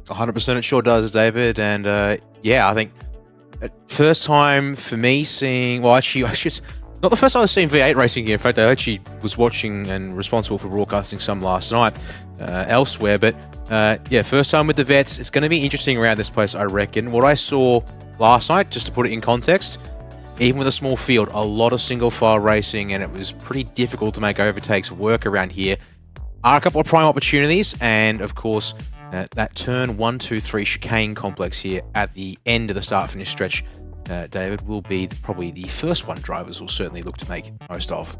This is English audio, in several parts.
100% it sure does, David. And yeah, I think first time for me seeing, well, actually, not the first time I've seen V8 racing here. In fact, I actually was watching and responsible for broadcasting some last night elsewhere. But yeah, first time with the Vets. It's going to be interesting around this place, I reckon. What I saw last night, just to put it in context, even with a small field, a lot of single file racing, and it was pretty difficult to make overtakes work around here. Are a couple of prime opportunities, and of course, that turn 1, 2, 3 chicane complex here at the end of the start-finish stretch, David, will be probably the first one drivers will certainly look to make most of.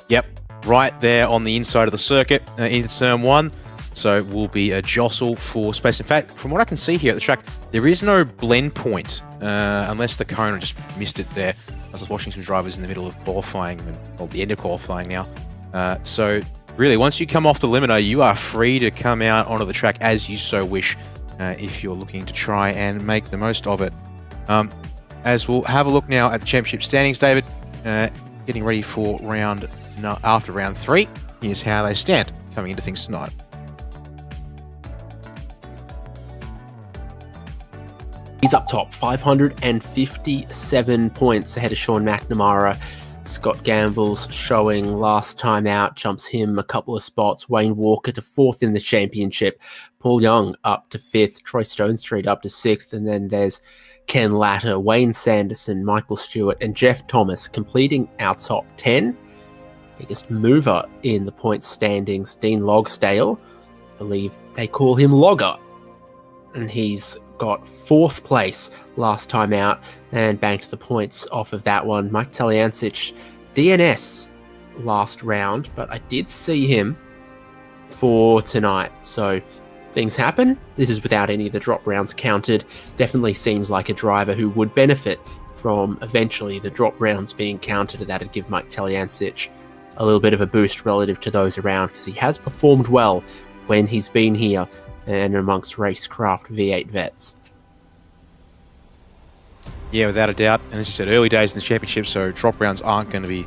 Yep, right there on the inside of the circuit into turn 1. So it will be a jostle for space. In fact, from what I can see here at the track, there is no blend point unless the Kona just missed it there. I was watching some drivers in the middle of qualifying, well, the end of qualifying now. So really, once you come off the limiter, you are free to come out onto the track as you so wish if you're looking to try and make the most of it. As we'll have a look now at the championship standings, David, getting ready for after round 3, here's how they stand coming into things tonight. He's up top, 557 points ahead of Sean McNamara. Scott Gamble's showing last time out jumps him a couple of spots. Wayne Walker to 4th in the championship. Paul Young up to 5th. Troy Stonestreet up to 6th. And then there's Ken Latter, Wayne Sanderson, Michael Stewart, and Jeff Thomas completing our top 10. Biggest mover in the points standings, Dean Logsdale. I believe they call him Logger. And he's got 4th place last time out and banked the points off of that one. Mike Taliancic, DNS last round, but I did see him for tonight. So things happen. This is without any of the drop rounds counted. Definitely seems like a driver who would benefit from eventually the drop rounds being counted. That'd give Mike Taliancic a little bit of a boost relative to those around, because he has performed well when he's been here and amongst RaceKraft V8 Vets. Yeah, without a doubt. And as you said, early days in the championship, so drop rounds aren't going to be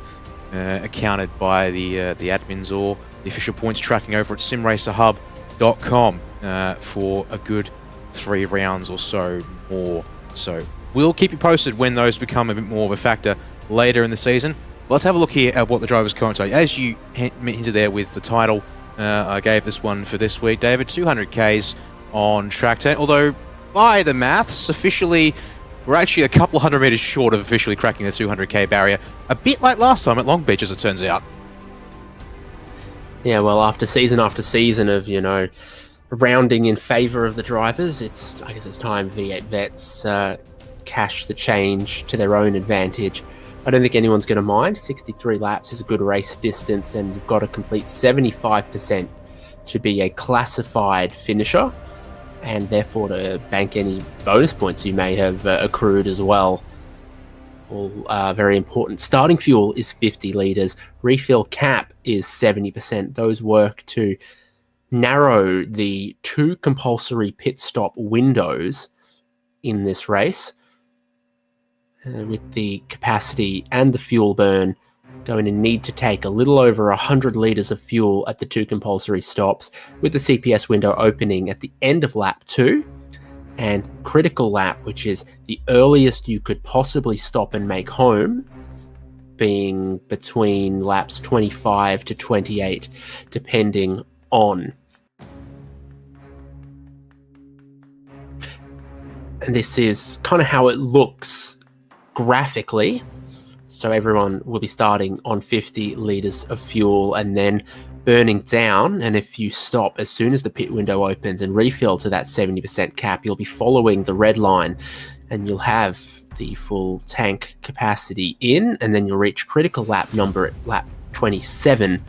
accounted by the admins or the official points tracking over at simracerhub.com for a good 3 rounds or so more. So we'll keep you posted when those become a bit more of a factor later in the season. Let's have a look here at what the drivers commentate. As you hinted there with the title, I gave this one for this week, David, 200Ks on track 10. Although, by the maths, officially, we're actually a couple of 100 meters short of officially cracking the 200K barrier. A bit like last time at Long Beach, as it turns out. Yeah, well, after season of, rounding in favour of the drivers, I guess it's time V8 Vets cash the change to their own advantage. I don't think anyone's going to mind. 63 laps is a good race distance, and you've got to complete 75% to be a classified finisher, and therefore to bank any bonus points you may have accrued as well. All very important. Starting fuel is 50 litres. Refill cap is 70%. Those work to narrow the 2 compulsory pit stop windows in this race. With the capacity and the fuel burn, going to need to take a little over 100 litres of fuel at the 2 compulsory stops, with the CPS window opening at the end of lap 2, and critical lap, which is the earliest you could possibly stop and make home, being between laps 25 to 28, depending on. And this is kind of how it looks graphically. So everyone will be starting on 50 litres of fuel and then burning down. And if you stop as soon as the pit window opens and refill to that 70% cap, you'll be following the red line and you'll have the full tank capacity in, and then you'll reach critical lap number at lap 27,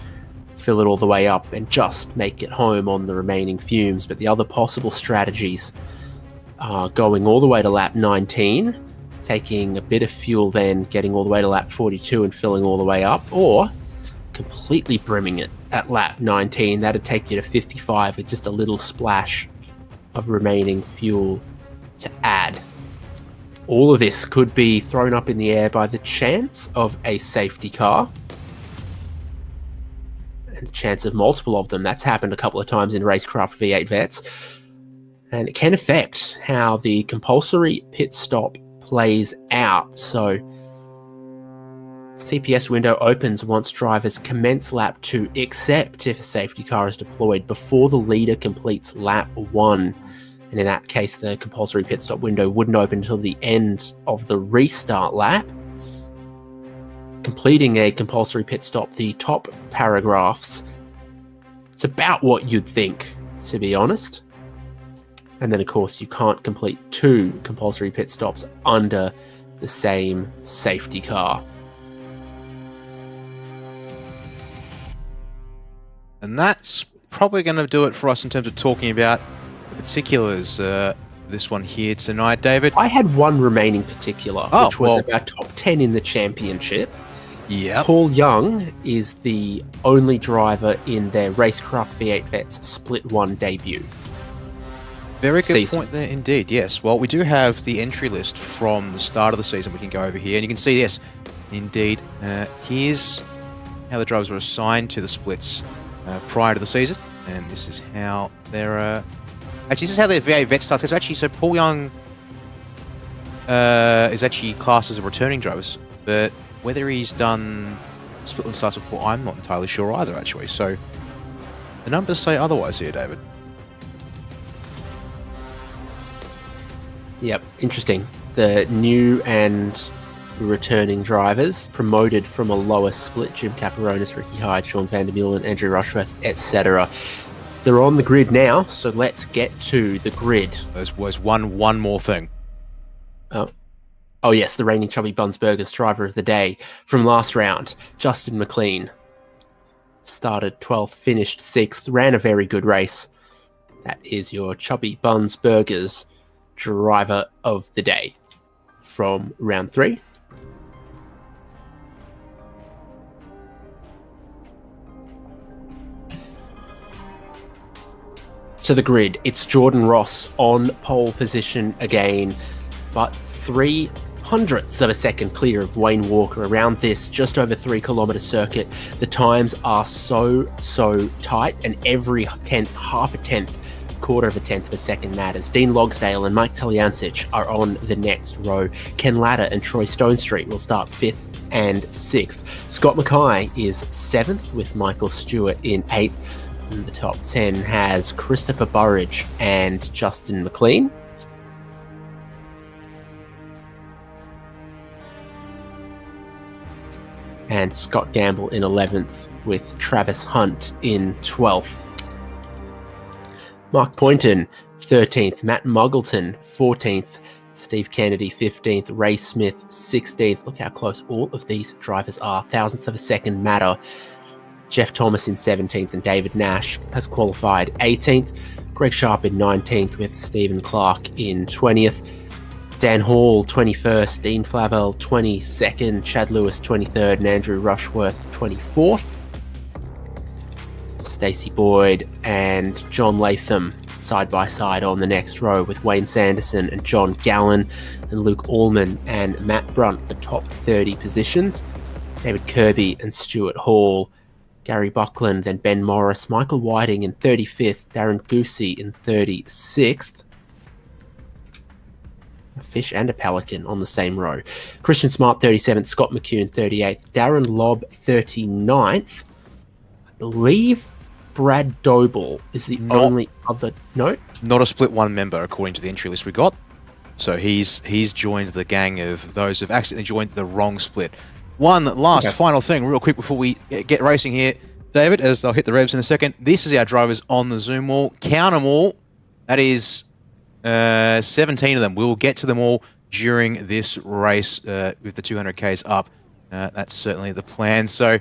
fill it all the way up and just make it home on the remaining fumes. But the other possible strategies are going all the way to lap 19, taking a bit of fuel, then getting all the way to lap 42 and filling all the way up, or completely brimming it at lap 19. That'd take you to 55 with just a little splash of remaining fuel to add. All of this could be thrown up in the air by the chance of a safety car, and the chance of multiple of them. That's happened a couple of times in RaceKraft V8 Vets, and it can affect how the compulsory pit stop plays out. So CPS window opens once drivers commence lap 2, except if a safety car is deployed before the leader completes lap 1. And in that case, the compulsory pit stop window wouldn't open until the end of the restart lap. Completing a compulsory pit stop, the top paragraphs, it's about what you'd think, to be honest. And then, of course, you can't complete 2 compulsory pit stops under the same safety car. And that's probably going to do it for us in terms of talking about the particulars. This one here tonight, David. I had one remaining particular, which was about top 10 in the championship. Yeah. Paul Young is the only driver in their RaceKraft V8 Vets Split 1 debut. Very good point there indeed, yes. Well, we do have the entry list from the start of the season we can go over here, and you can see, yes, indeed, here's how the drivers were assigned to the splits prior to the season, and this is how they're... actually, this is how their V8 Vet starts. So Paul Young is actually classed as a returning driver, but whether he's done split 1 starts before, I'm not entirely sure either, actually. So the numbers say otherwise here, David. Yep, interesting. The new and returning drivers promoted from a lower split: Jim Caperonis, Ricky Hyde, Sean Van der Meulen, Andrew Rushworth, etc. They're on the grid now, so let's get to the grid. There's one more thing. Oh yes, the reigning Chubby Buns Burgers driver of the day from last round, Justin McLean. Started 12th, finished 6th, ran a very good race. That is your Chubby Buns Burgers driver of the day from round 3. To the grid, it's Jordan Ross on pole position again, but 0.03 of a second clear of Wayne Walker around this just over 3 kilometre circuit. The times are so tight, and every tenth, half a tenth, quarter of a tenth of a second matters. Dean Logsdale and Mike Taliancic are on the next row. Ken Latta and Troy Stonestreet will start 5th and 6th. Scott Mackay is 7th with Michael Stewart in 8th. And the top 10 has Christopher Burridge and Justin McLean. And Scott Gamble in 11th with Travis Hunt in 12th. Mark Poynton, 13th. Matt Muggleton, 14th. Steve Kennedy, 15th. Ray Smith, 16th. Look how close all of these drivers are. Thousandths of a second matter. Jeff Thomas in 17th, and David Nash has qualified 18th. Greg Sharp in 19th with Stephen Clark in 20th. Dan Hall, 21st. Dean Flavel, 22nd. Chad Lewis, 23rd. And Andrew Rushworth, 24th. Stacey Boyd and John Latham side by side on the next row with Wayne Sanderson and John Gallen, and Luke Allman and Matt Brunt, the top 30 positions. David Kirby and Stuart Hall, Gary Buckland, then Ben Morris, Michael Whiting in 35th, Darren Goosey in 36th. A fish and a pelican on the same row. Christian Smart 37th, Scott McCune 38th, Darren Lobb 39th. I believe Brad Doble is the only other... No? Not a split one member, according to the entry list we got. So he's joined the gang of those who've accidentally joined the wrong split. One last final thing, real quick, before we get racing here, David, as they'll hit the revs in a second. This is our drivers on the Zoom wall. Count them all. That is 17 of them. We'll get to them all during this race with the 200Ks up. That's certainly the plan. So,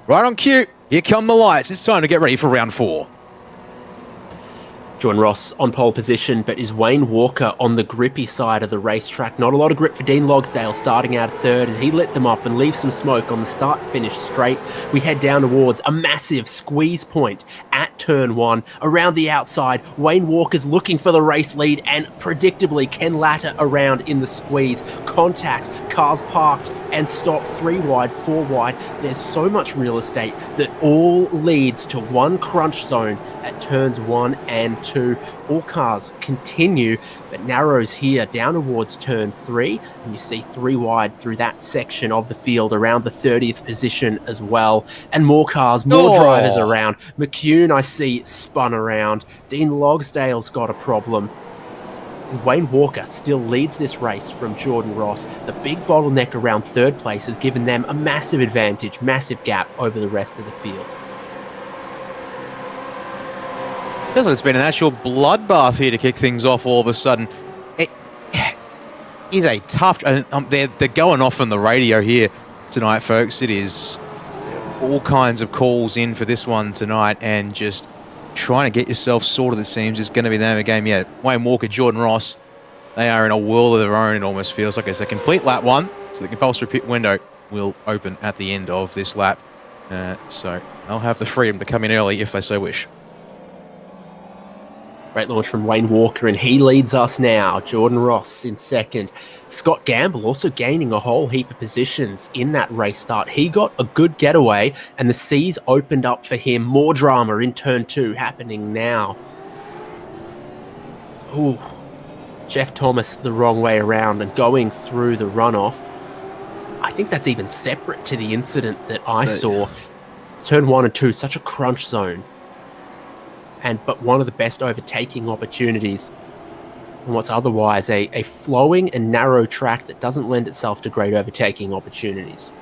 right on cue, here come the lights. It's time to get ready for round 4. Jordan Ross on pole position, but is Wayne Walker on the grippy side of the racetrack. Not a lot of grip for Dean Logsdale starting out third as he lit them up and leaves some smoke on the start-finish straight. We head down towards a massive squeeze point at turn 1. Around the outside, Wayne Walker's looking for the race lead and predictably Ken Latta around in the squeeze. Contact, cars parked and stopped 3 wide, 4 wide. There's so much real estate that all leads to one crunch zone at turns 1 and 2. All cars continue, but narrows here down towards turn 3, and you see 3 wide through that section of the field around the 30th position as well. And more cars, more drivers around. McCune, I see, spun around. Dean Logsdale's got a problem. Wayne Walker still leads this race from Jordan Ross. The big bottleneck around third place has given them a massive advantage, massive gap over the rest of the field. Feels like it's been an actual bloodbath here to kick things off all of a sudden. It is a tough... they're going off on the radio here tonight, folks. It is all kinds of calls in for this one tonight, and just trying to get yourself sorted, it seems, is going to be the name of the game. Yeah, Wayne Walker, Jordan Ross, they are in a world of their own, it almost feels like. As they complete lap 1, so the compulsory pit window will open at the end of this lap. So they'll have the freedom to come in early if they so wish. Great launch from Wayne Walker, and he leads us now. Jordan Ross in second. Scott Gamble also gaining a whole heap of positions in that race start. He got a good getaway, and the seas opened up for him. More drama in turn 2 happening now. Ooh, Jeff Thomas the wrong way around and going through the runoff. I think that's even separate to the incident that I saw. Turn 1 and 2, such a crunch zone. But one of the best overtaking opportunities on what's otherwise a flowing and narrow track that doesn't lend itself to great overtaking opportunities.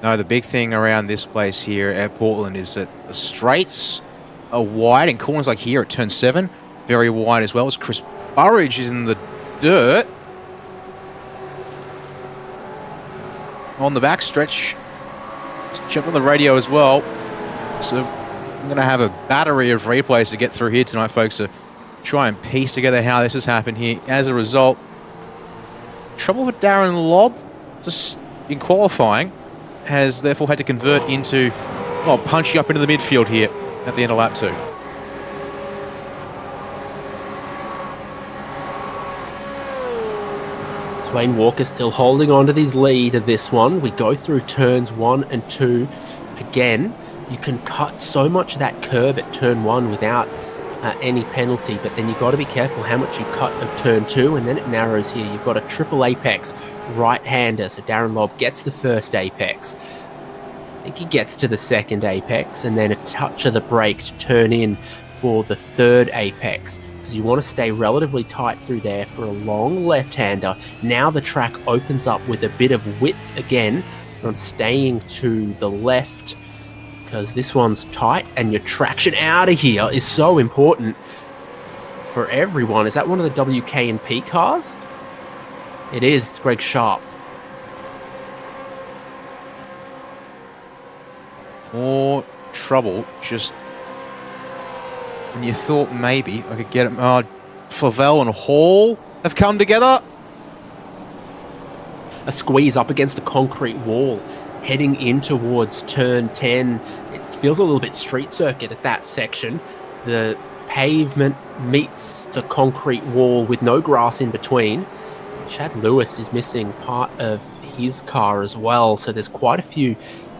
No, the big thing around this place here at Portland is that the straights are wide, and corners like here at turn 7, very wide as well. As Chris Burridge is in the dirt. On the back stretch, jump on the radio as well. So I'm going to have a battery of replays to get through here tonight, folks, to try and piece together how this has happened here. As a result, trouble with Darren Lobb, just in qualifying, has therefore had to convert into, well, punching up into the midfield here at the end of lap 2. Wayne Walker still holding on to his lead of this one. We go through turns 1 and 2 again. You can cut so much of that curb at turn 1 without any penalty, but then you've got to be careful how much you cut of turn 2, and then it narrows here. You've got a triple apex right-hander, so Darren Lobb gets the first apex. I think he gets to the second apex, and then a touch of the brake to turn in for the third apex. You want to stay relatively tight through there for a long left-hander. Now the track opens up with a bit of width again. I'm staying to the left because this one's tight, and your traction out of here is so important for everyone. Is that one of the WK&P cars? It is. It's Greg Sharp. More trouble, just when you thought maybe I could get him. Flavel and Hall have come together. A squeeze up against the concrete wall, heading in towards turn 10. It feels a little bit street circuit at that section. The pavement meets the concrete wall with no grass in between. Chad Lewis is missing part of his car as well, so there's quite a few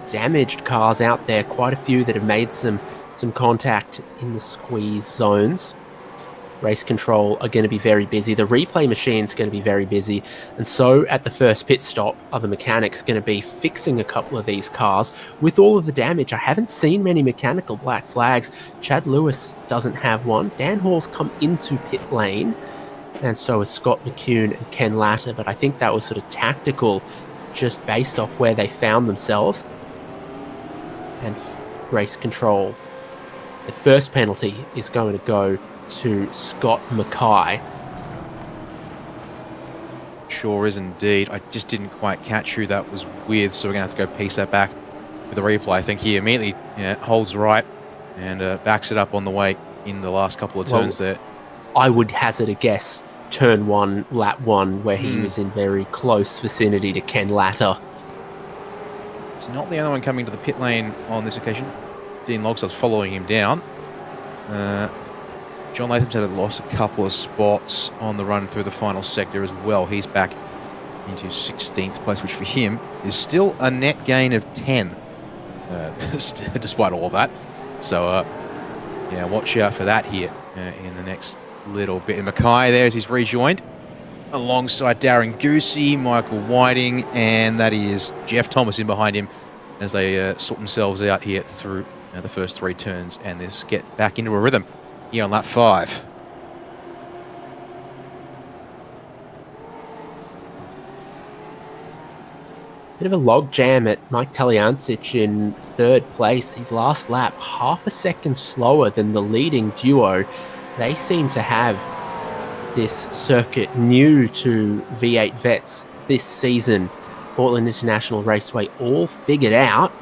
damaged cars out there, quite a few that have made some contact in the squeeze zones. Race control are going to be very busy. The replay machine's going to be very busy. And so at the first pit stop, other mechanics going to be fixing a couple of these cars with all of the damage. I haven't seen many mechanical black flags. Chad Lewis doesn't have one. Dan Hall's come into pit lane, and so is Scott McCune and Ken Latta. But I think that was sort of tactical, just based off where they found themselves. And race control. The first penalty is going to go to Scott Mackay. Sure is indeed. I just didn't quite catch who that was with, so we're going to have to go piece that back with the replay. I think he immediately holds right and backs it up on the way in the last couple of turns there. I would hazard a guess turn 1, lap 1, where he was in very close vicinity to Ken Latta. He's not the only one coming to the pit lane on this occasion. Dean Logsdale's following him down. John Latham's had lost a couple of spots on the run through the final sector as well. He's back into 16th place, which for him is still a net gain of 10, despite all of that. So, yeah, watch out for that here in the next little bit. And Mackay there as he's rejoined alongside Darren Goosey, Michael Whiting, and that is Jeff Thomas in behind him as they sort themselves out here through the first 3 turns and this get back into a rhythm here on lap 5. Bit of a log jam at Mike Taliancic in 3rd place. His last lap, half a second slower than the leading duo. They seem to have this circuit new to V8 Vets this season. Portland International Raceway all figured out.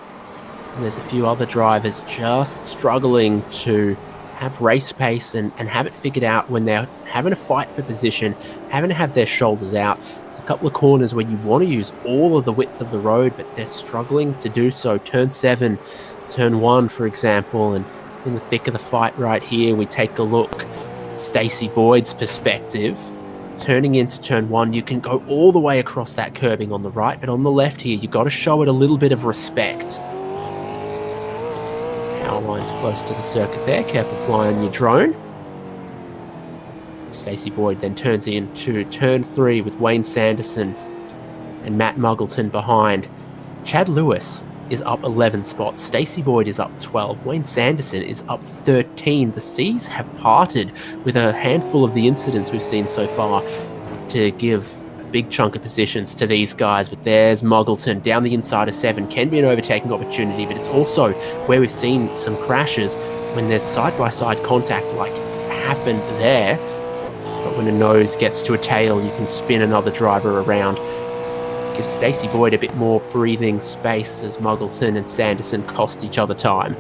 And there's a few other drivers just struggling to have race pace and have it figured out when they're having to fight for position, having to have their shoulders out. There's a couple of corners where you want to use all of the width of the road, but they're struggling to do so. Turn 7, turn 1, for example, and in the thick of the fight right here, we take a look at Stacey Boyd's perspective. Turning into turn 1, you can go all the way across that curbing on the right, but on the left here, you've got to show it a little bit of respect. Power line's close to the circuit there. Careful flying your drone. Stacey Boyd then turns into turn 3 with Wayne Sanderson and Matt Muggleton behind. Chad Lewis is up 11 spots. Stacey Boyd is up 12. Wayne Sanderson is up 13. The seas have parted with a handful of the incidents we've seen so far to give a big chunk of positions to these guys. But there's Muggleton down the inside of 7. Can be an overtaking opportunity, but it's also where we've seen some crashes when there's side-by-side contact like happened there. But when a nose gets to a tail, you can spin another driver around. Give Stacey Boyd a bit more breathing space as Muggleton and Sanderson cost each other time.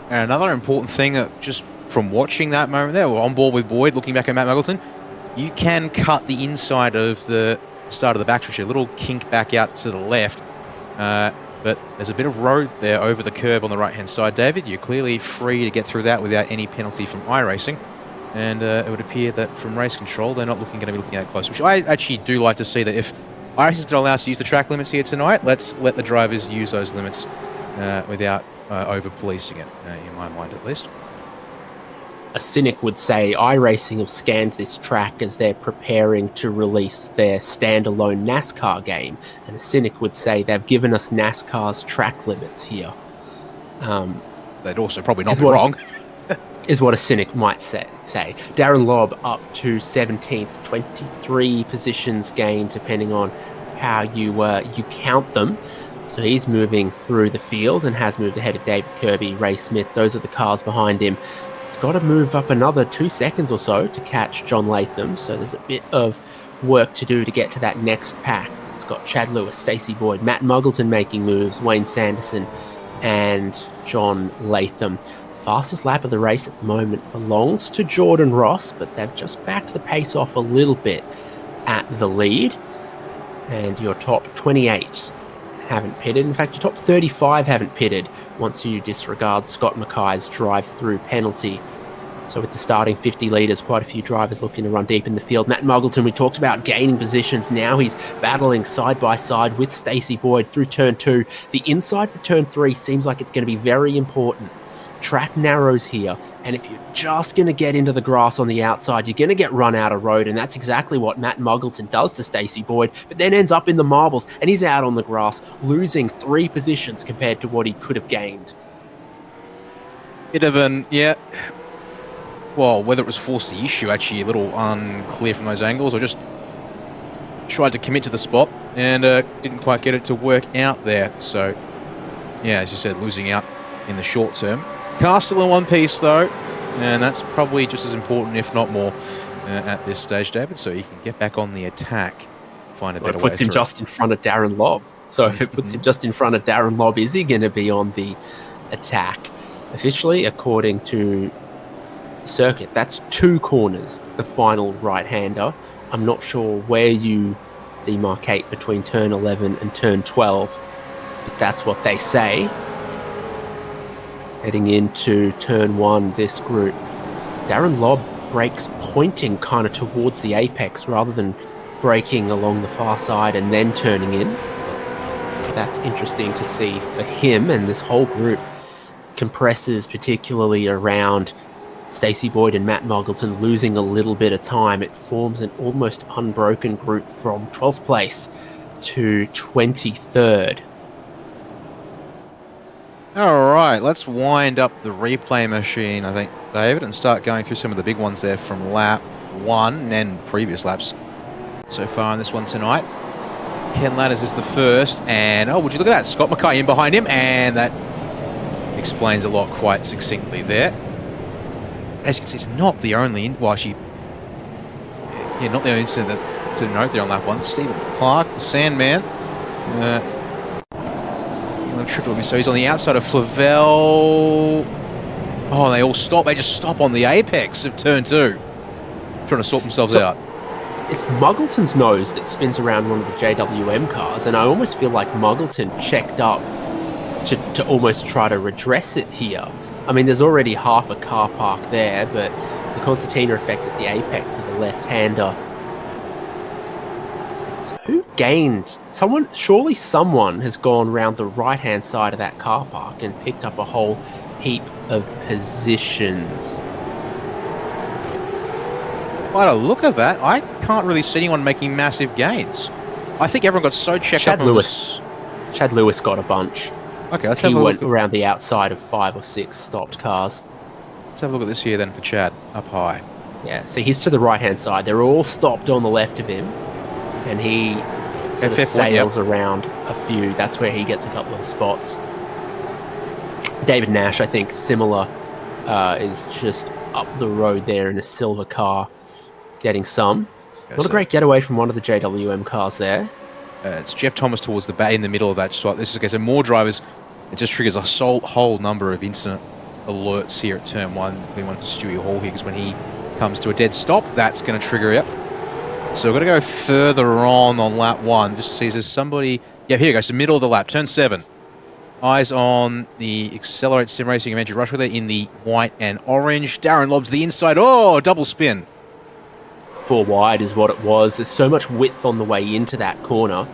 And another important thing that just from watching that moment there, we're on board with Boyd, looking back at Matt Muggleton, you can cut the inside of the start of the backstretch, a little kink back out to the left. But there's a bit of road there over the curb on the right-hand side, David. You're clearly free to get through that without any penalty from iRacing. And it would appear that from race control, they're not going to be looking at it close, which I actually do like to see, that if iRacing is going to allow us to use the track limits here tonight, let's let the drivers use those limits without over-policing it, in my mind at least. A cynic would say iRacing have scanned this track as they're preparing to release their standalone NASCAR game. And a cynic would say they've given us NASCAR's track limits here. They'd also probably not be wrong. Is what a cynic might say. Darren Lobb up to 17th, 23 positions gained depending on how you count them. So he's moving through the field and has moved ahead of David Kirby, Ray Smith. Those are the cars behind him. It's got to move up another 2 seconds or so to catch John Latham. So there's a bit of work to do to get to that next pack. It's got Chad Lewis, Stacey Boyd, Matt Muggleton making moves, Wayne Sanderson and John Latham. Fastest lap of the race at the moment belongs to Jordan Ross, but they've just backed the pace off a little bit at the lead. And your top 28 haven't pitted. In fact, your top 35 haven't pitted once you disregard Scott Mackay's drive-through penalty. So with the starting 50 leaders, quite a few drivers looking to run deep in the field. Matt Muggleton, we talked about gaining positions. Now he's battling side by side with Stacey Boyd through turn 2. The inside for turn 3 seems like it's going to be very important. track narrows here, and if you're just going to get into the grass on the outside, you're going to get run out of road, and that's exactly what Matt Muggleton does to Stacey Boyd, but then ends up in the marbles, and he's out on the grass, losing 3 positions compared to what he could have gained. Bit of an, yeah. Well, whether it was force the issue, actually a little unclear from those angles, or just tried to commit to the spot and didn't quite get it to work out there. So, yeah, as you said, losing out in the short term. Car's still in one piece, though, and that's probably just as important, if not more, at this stage, David, so he can get back on the attack, find a better way through. It puts him just in front of Darren Lobb. So if it puts him just in front of Darren Lobb, is he going to be on the attack? Officially, according to circuit, that's 2 corners, the final right-hander. I'm not sure where you demarcate between turn 11 and turn 12, but that's what they say. Heading into turn 1, this group, Darren Lobb brakes pointing kind of towards the apex rather than braking along the far side and then turning in. So that's interesting to see for him, and this whole group compresses particularly around Stacey Boyd and Matt Muggleton losing a little bit of time. It forms an almost unbroken group from 12th place to 23rd. All right, let's wind up the replay machine, I think, David, and start going through some of the big ones there from lap 1 and previous laps so far in this one tonight. Ken Ladders is the first, and oh, would you look at that? Scott Mackay in behind him, and that explains a lot quite succinctly there. As you can see, it's not the only, well, actually, yeah, not the only incident that to note there on lap 1. Stephen Clark, the Sandman, so he's on the outside of Flavel. Oh, they all stop. They just stop on the apex of turn 2, trying to sort themselves out. It's Muggleton's nose that spins around one of the JWM cars, and I almost feel like Muggleton checked up to almost try to redress it here. I mean, there's already half a car park there, but the concertina effect at the apex of the left-hander. So who gained? Surely someone has gone around the right-hand side of that car park and picked up a whole heap of positions. By the look of that, I can't really see anyone making massive gains. I think everyone got so checked up. Chad Lewis got a bunch. Okay, let's have a look. He went around the outside of 5 or 6 stopped cars. Let's have a look at this here then for Chad, up high. Yeah, so he's to the right-hand side. They're all stopped on the left of him, and he sort of sails around a few. That's where he gets a couple of spots. David Nash, I think, similar, is just up the road there in a silver car, getting some. Okay, not a great getaway from one of the JWM cars there. It's Jeff Thomas towards the back in the middle of that spot. This is okay, so more drivers. It just triggers a whole number of incident alerts here at turn 1. Including one for Stewie Hall here, because when he comes to a dead stop, that's going to trigger it. So we're going to go further on lap 1 just to see if there's somebody. Yeah, here you go. So middle of the lap, turn 7. Eyes on the Accelerate Sim Racing Adventure Rush with it in the white and orange. Darren Lobb's the inside. Oh, double spin. 4 wide is what it was. There's so much width on the way into that corner.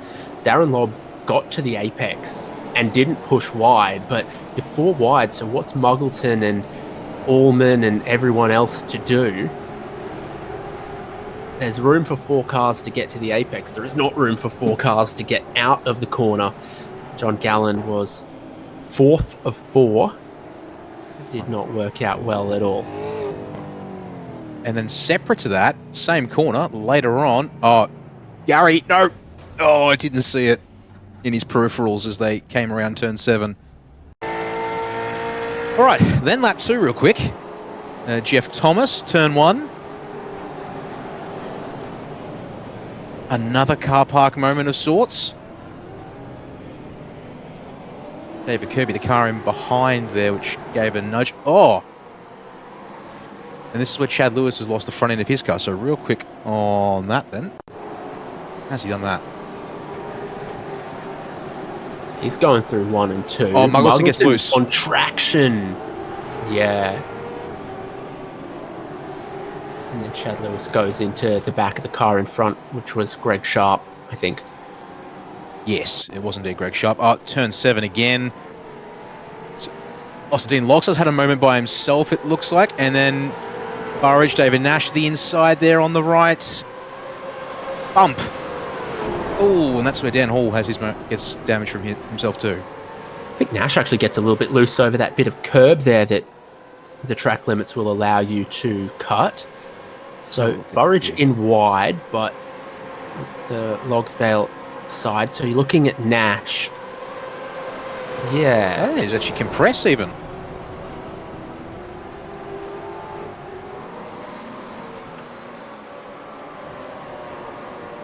Darren Lobb got to the apex and didn't push wide, but you're 4 wide, so what's Muggleton and Allman and everyone else to do? There's room for 4 cars to get to the apex. There is not room for 4 cars to get out of the corner. John Gallen was 4th of 4. It did not work out well at all. And then separate to that, same corner, later on. Oh, Gary, no. Oh, I didn't see it in his peripherals as they came around turn 7. All right, then lap 2 real quick. Jeff Thomas, turn 1. Another car park moment of sorts. David Kirby, the car in behind there, which gave a nudge. Oh! And this is where Chad Lewis has lost the front end of his car. So real quick on that then. How's he done that? He's going through 1 and 2. Oh, Muggleton gets loose. On traction. Yeah. And then Chad Lewis goes into the back of the car in front, which was Greg Sharp, I think. Yes, it was indeed Greg Sharp. Oh, turn 7 again. So Dean Loxos had a moment by himself, it looks like, and then Burridge, David Nash, the inside there on the right. Bump. Oh, and that's where Dan Hall gets damage from himself too. I think Nash actually gets a little bit loose over that bit of curb there that the track limits will allow you to cut. So Burridge in wide, but the Logsdale side. So you're looking at Nash. Yeah. He's actually compressed even.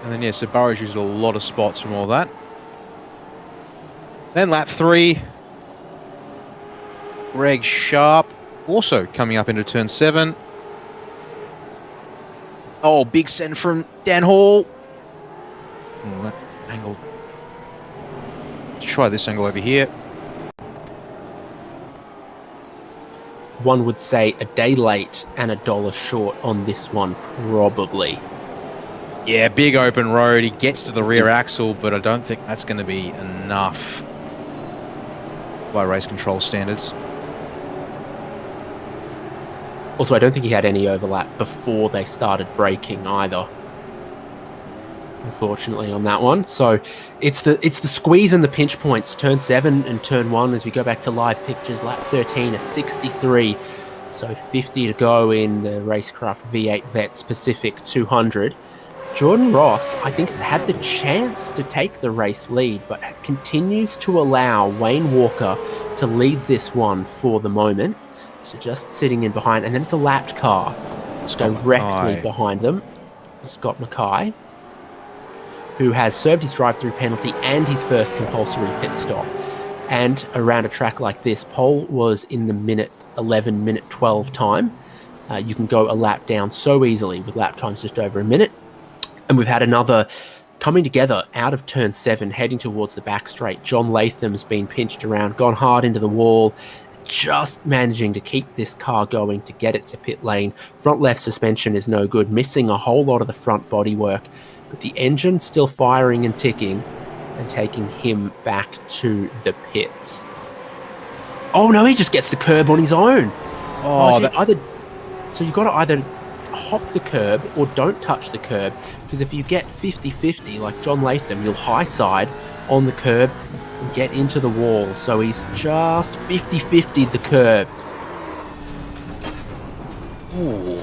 And then, yeah, so Burridge used a lot of spots from all that. Then lap 3. Greg Sharp also coming up into turn 7. Oh, big send from Dan Hall. Oh, that angle. Let's try this angle over here. One would say a day late and $1 short on this one, probably. Yeah, big open road. He gets to the rear axle, but I don't think that's going to be enough by race control standards. Also, I don't think he had any overlap before they started braking either, unfortunately, on that one. So it's the squeeze and the pinch points, turn 7 and turn 1, as we go back to live pictures. Lap 13, a 63, so 50 to go in the RaceKraft V8 Vets Pacific 200. Jordan Ross, I think, has had the chance to take the race lead, but continues to allow Wayne Walker to lead this one for the moment. So just sitting in behind, and then it's a lapped car directly behind them. Scott Mackay, who has served his drive-through penalty and his first compulsory pit stop. And around a track like this, pole was in the minute 11, minute 12 time. You can go a lap down so easily with lap times just over a minute. And we've had another coming together out of turn 7, heading towards the back straight. John Latham's been pinched around, gone hard into the wall, just managing to keep this car going to get it to pit lane. Front left suspension is no good, missing a whole lot of the front bodywork, but the engine still firing and ticking and taking him back to the pits. Oh no, he just gets the curb on his own. So you've got to either hop the curb or don't touch the curb, because if you get 50-50 like John Latham, you'll high side on the curb and get into the wall. So he's just 50-50'd the curb. Ooh.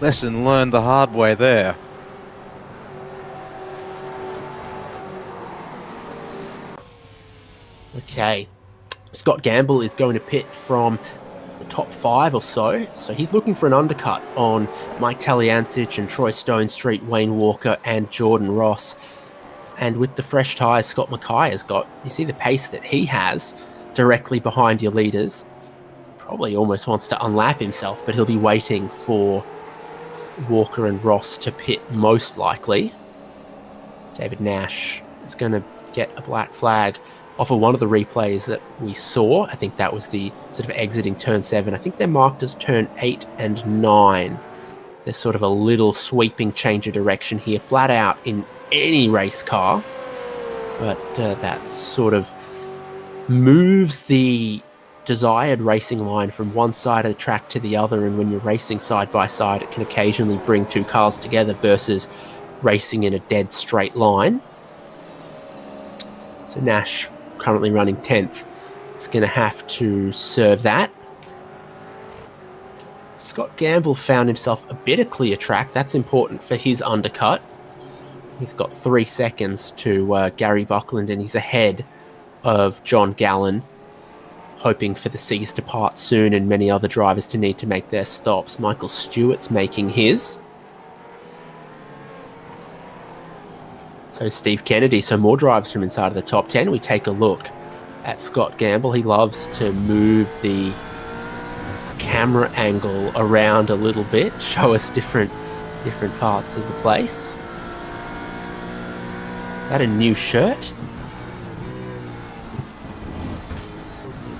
Lesson learned the hard way there. Okay, Scott Gamble is going to pit from the top 5 or so. So he's looking for an undercut on Mike Taliancic and Troy Stone Street, Wayne Walker and Jordan Ross. And with the fresh tyres Scott Mackay has got, you see the pace that he has directly behind your leaders. Probably almost wants to unlap himself, but he'll be waiting for Walker and Ross to pit most likely. David Nash is going to get a black flag off of one of the replays that we saw. I think that was the sort of exiting turn 7. I think they're marked as turn 8 and 9. There's sort of a little sweeping change of direction here, flat out in any race car. But that sort of moves the desired racing line from one side of the track to the other, and when you're racing side by side, it can occasionally bring two cars together versus racing in a dead straight line. So Nash, currently running 10th, is going to have to serve that. Scott Gamble found himself a bit of clear track. That's important for his undercut. He's got 3 seconds to Gary Buckland, and he's ahead of John Gallen, hoping for the C's to part soon and many other drivers to need to make their stops. Michael Stewart's making his. So Steve Kennedy, so more drivers from inside of the top 10. We take a look at Scott Gamble. He loves to move the camera angle around a little bit, show us different parts of the place. Is that a new shirt?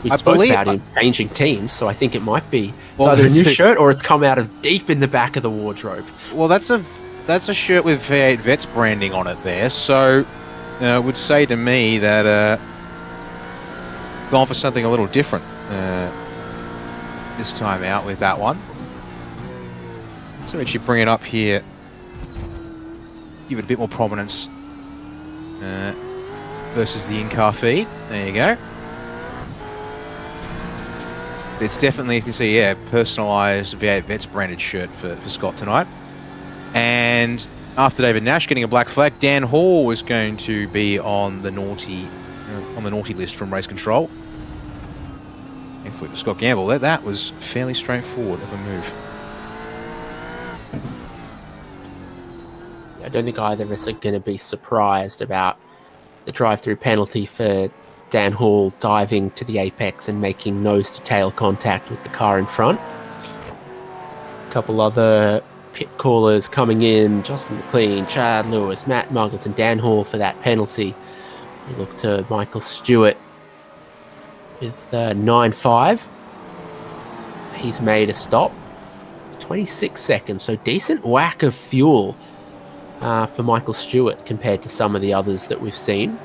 We spoke about him changing teams, so I think it might be either a new shirt or it's come out of deep in the back of the wardrobe. Well, that's a shirt with V8 Vets branding on it there, so it would say to me that gone for something a little different this time out with that one. So actually bring it up here, give it a bit more prominence versus the in-car feed. There you go. It's definitely, you can see, yeah, personalised V8 Vets branded shirt for Scott tonight. And after David Nash getting a black flag, Dan Hall was going to be on the naughty list from Race Control. Thankfully for Scott Gamble, that was fairly straightforward of a move. I don't think either of us are going to be surprised about the drive-through penalty for Dan Hall diving to the apex and making nose-to-tail contact with the car in front. A couple other pit callers coming in: Justin McLean, Chad Lewis, Matt Muggleton, Dan Hall for that penalty. We look to Michael Stewart with 9.5. He's made a stop. 26 seconds, so decent whack of fuel for Michael Stewart compared to some of the others that we've seen.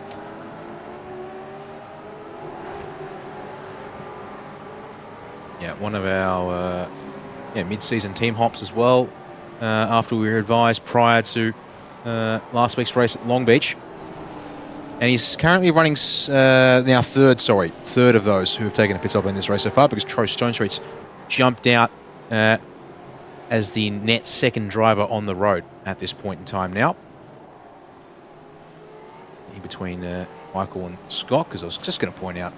Yeah, one of our mid-season team hops as well, after we were advised prior to last week's race at Long Beach. And he's currently running now third of those who have taken a pit stop in this race so far, because Troy Stonestreet's jumped out as the net second driver on the road at this point in time now. In between Michael and Scott, because I was just going to point out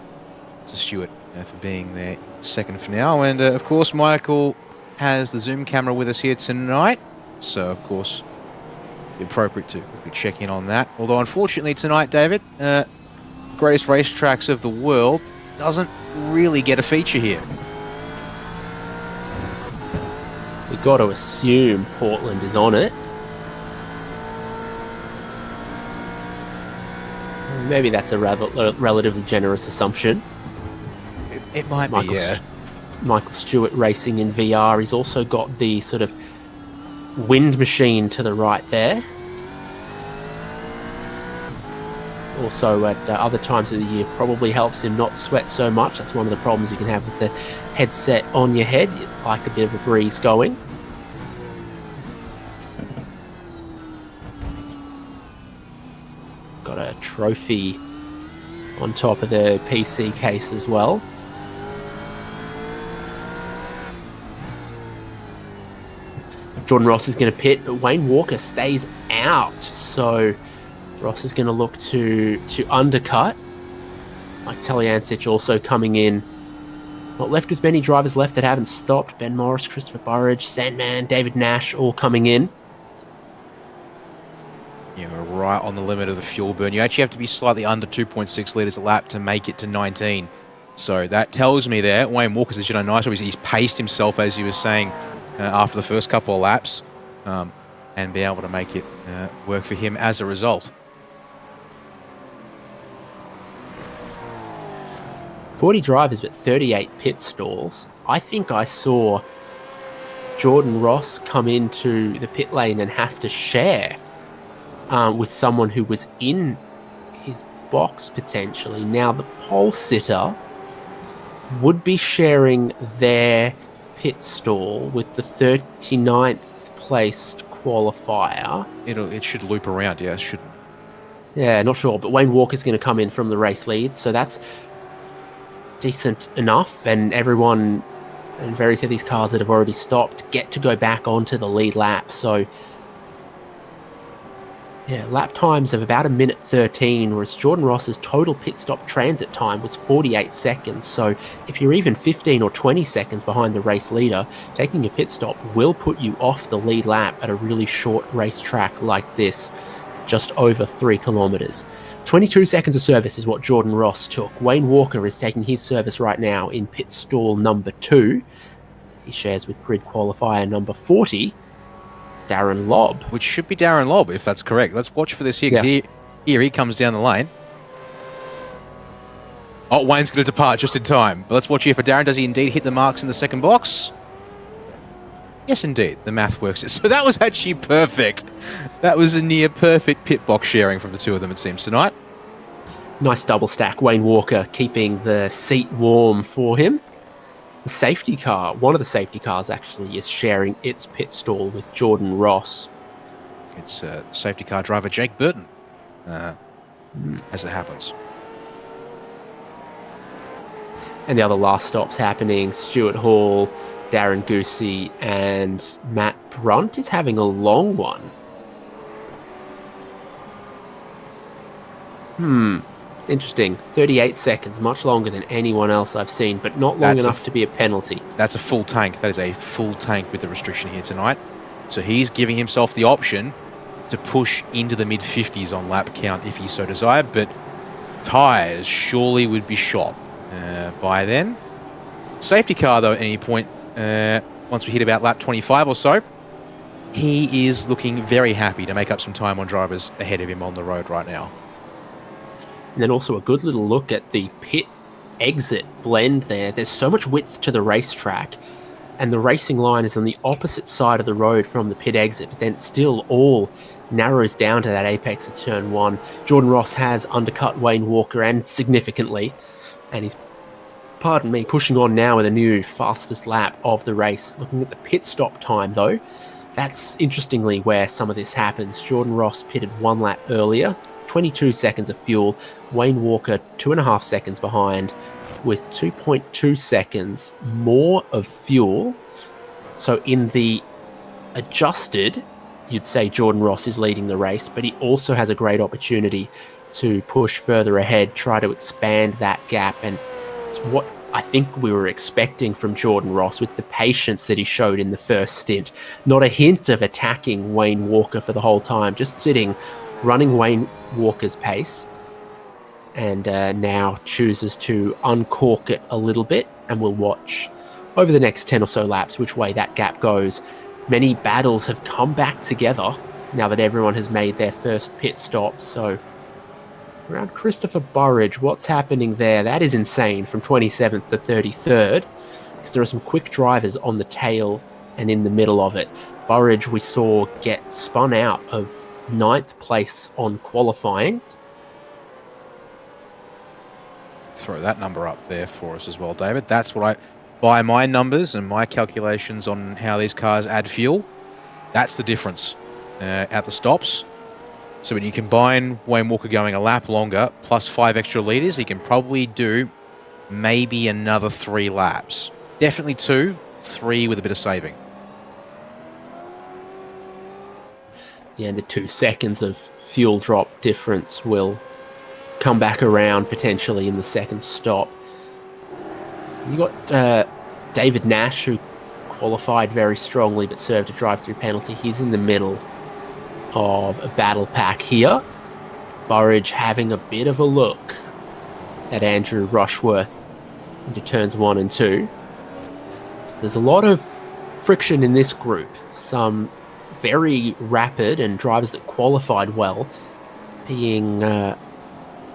to Stewart for being there second for now. And of course, Michael has the zoom camera with us here tonight, so of course it'd be appropriate to quickly check in on that. Although unfortunately tonight, David, greatest racetracks of the world doesn't really get a feature here. We've got to assume Portland is on it. Maybe that's a relatively generous assumption. It might be, yeah. Michael Stewart racing in VR. He's also got the sort of wind machine to the right there. Also at other times of the year probably helps him not sweat so much. That's one of the problems you can have with the headset on your head. You like a bit of a breeze going. Got a trophy on top of the PC case as well. Jordan Ross is going to pit, but Wayne Walker stays out. So Ross is going to look to undercut. Mike Taliancic also coming in. Not left with many drivers left that haven't stopped. Ben Morris, Christopher Burridge, Sandman, David Nash all coming in. You're right on the limit of the fuel burn. You actually have to be slightly under 2.6 litres a lap to make it to 19. So that tells me there, Wayne Walker's done a nice job. He's paced himself, as you were saying, after the first couple of laps, and be able to make it work for him as a result. 40 drivers, but 38 pit stalls. I think I saw Jordan Ross come into the pit lane and have to share with someone who was in his box potentially. Now, the pole sitter would be sharing their pit stall with the 39th placed qualifier. It should loop around, yeah, it shouldn't. Yeah, not sure, but Wayne Walker's going to come in from the race lead, so that's decent enough, and everyone and various of these cars that have already stopped get to go back onto the lead lap. So yeah, lap times of about 1:13, whereas Jordan Ross's total pit stop transit time was 48 seconds. So if you're even 15 or 20 seconds behind the race leader, taking a pit stop will put you off the lead lap at a really short racetrack like this, just over 3 kilometers. 22 seconds of service is what Jordan Ross took. Wayne Walker is taking his service right now in pit stall number 2. He shares with grid qualifier number 40, Darren Lobb. Which should be Darren Lobb, if that's correct. Let's watch for this here, because here he comes down the lane. Oh, Wayne's going to depart just in time. But let's watch here for Darren. Does he indeed hit the marks in the second box? Yes, indeed. The math works. So that was actually perfect. That was a near perfect pit box sharing from the two of them, it seems, tonight. Nice double stack. Wayne Walker keeping the seat warm for him. The safety car, one of the safety cars actually, is sharing its pit stall with Jordan Ross. It's safety car driver Jake Burton, as it happens. And the other last stops happening, Stuart Hall, Darren Goosey, and Matt Brunt is having a long one. Interesting. 38 seconds, much longer than anyone else I've seen, but not long enough to be a penalty. That's a full tank. That is a full tank with the restriction here tonight. So he's giving himself the option to push into the mid-50s on lap count if he so desired, but tyres surely would be shot by then. Safety car, though, at any point, once we hit about lap 25 or so, he is looking very happy to make up some time on drivers ahead of him on the road right now. And then also a good little look at the pit exit blend there. There's so much width to the racetrack, and the racing line is on the opposite side of the road from the pit exit, but then it still all narrows down to that apex of turn 1. Jordan Ross has undercut Wayne Walker, and significantly, and he's, pushing on now with a new fastest lap of the race. Looking at the pit stop time, though, that's interestingly where some of this happens. Jordan Ross pitted 1 lap earlier, 22 seconds of fuel. Wayne Walker 2.5 seconds behind with 2.2 seconds more of fuel. So in the adjusted, you'd say Jordan Ross is leading the race, but he also has a great opportunity to push further ahead, try to expand that gap. And it's what I think we were expecting from Jordan Ross with the patience that he showed in the first stint. Not a hint of attacking Wayne Walker for the whole time, just sitting, running Wayne Walker's pace, and now chooses to uncork it a little bit, and we'll watch over the next 10 or so laps which way that gap goes. Many battles have come back together now that everyone has made their first pit stop. So around Christopher Burridge, what's happening there? That is insane, from 27th to 33rd, because there are some quick drivers on the tail and in the middle of it. Burridge we saw get spun out of 9th place on qualifying. Throw that number up there for us as well, David. That's what by my numbers and my calculations on how these cars add fuel, that's the difference at the stops. So when you combine Wayne Walker going a lap longer plus 5 extra litres, he can probably do maybe another 3 laps. Definitely 2, 3 with a bit of saving. Yeah, and the 2 seconds of fuel drop difference will come back around potentially in the second stop. You got David Nash, who qualified very strongly but served a drive-through penalty. He's in the middle of a battle pack here. Burridge having a bit of a look at Andrew Rushworth into turns 1 and 2. So there's a lot of friction in this group. Some very rapid and drivers that qualified well being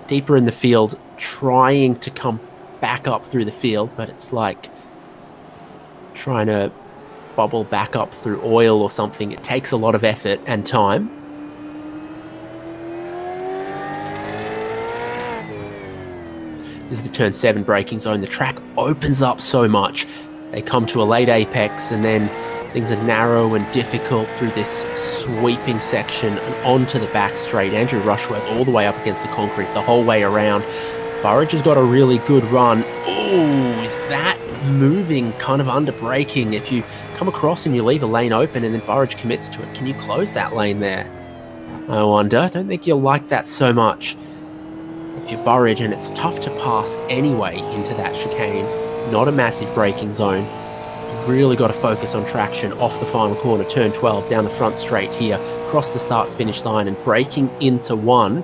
deeper in the field, trying to come back up through the field, but it's like trying to bubble back up through oil or something. It takes a lot of effort and time. This is the turn 7 braking zone. The track opens up so much. They come to a late apex, and then things are narrow and difficult through this sweeping section and onto the back straight. Andrew Rushworth all the way up against the concrete the whole way around. Burridge has got a really good run. Oh, is that moving kind of under braking? If you come across and you leave a lane open and then Burridge commits to it, can you close that lane there? I wonder. I don't think you'll like that so much if you're Burridge, and it's tough to pass anyway into that chicane. Not a massive braking zone. You've really got to focus on traction off the final corner, turn 12, down the front straight here, cross the start-finish line and braking into 1.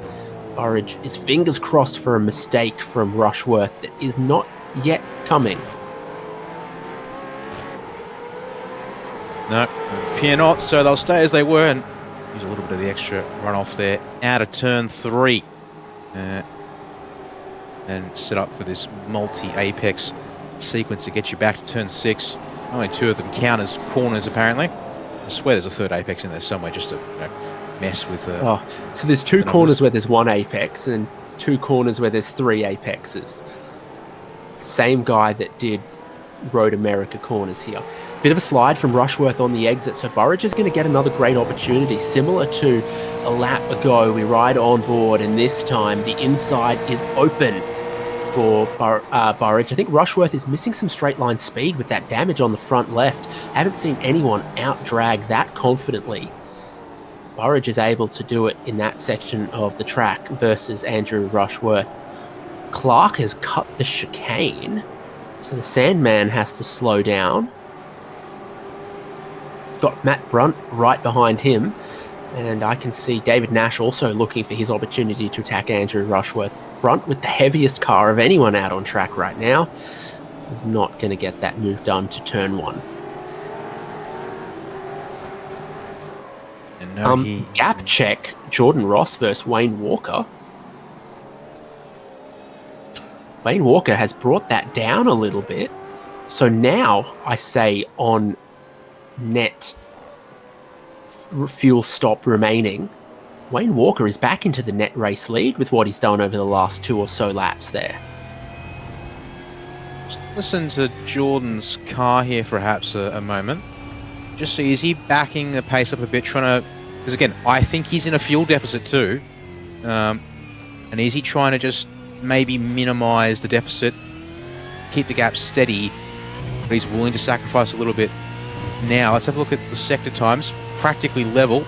Burridge is fingers crossed for a mistake from Rushworth that is not yet coming. No, appear not, so they'll stay as they were and use a little bit of the extra runoff there out of turn 3. And set up for this multi-apex sequence to get you back to turn 6. Only 2 of them count as corners, apparently. I swear there's a third apex in there somewhere just to mess with so there's 2 corners where there's 1 apex, and 2 corners where there's 3 apexes. Same guy that did Road America corners here. Bit of a slide from Rushworth on the exit, so Burridge is going to get another great opportunity. Similar to a lap ago, we ride on board, and this time the inside is open for Burridge. I think Rushworth is missing some straight line speed with that damage on the front left. Haven't seen anyone out-drag that confidently. Burridge is able to do it in that section of the track versus Andrew Rushworth. Clark has cut the chicane, so the Sandman has to slow down. Got Matt Brunt right behind him, and I can see David Nash also looking for his opportunity to attack Andrew Rushworth. Brunt, with the heaviest car of anyone out on track right now, is not going to get that move done to turn 1. And gap check, Jordan Ross versus Wayne Walker. Wayne Walker has brought that down a little bit. So now I say on net fuel stop remaining, Wayne Walker is back into the net race lead with what he's done over the last 2 or so laps there. Just listen to Jordan's car here for perhaps a moment. Just see, is he backing the pace up a bit, trying to... Because again, I think he's in a fuel deficit too. And is he trying to just maybe minimise the deficit, keep the gap steady, but he's willing to sacrifice a little bit now? Let's have a look at the sector times. Practically level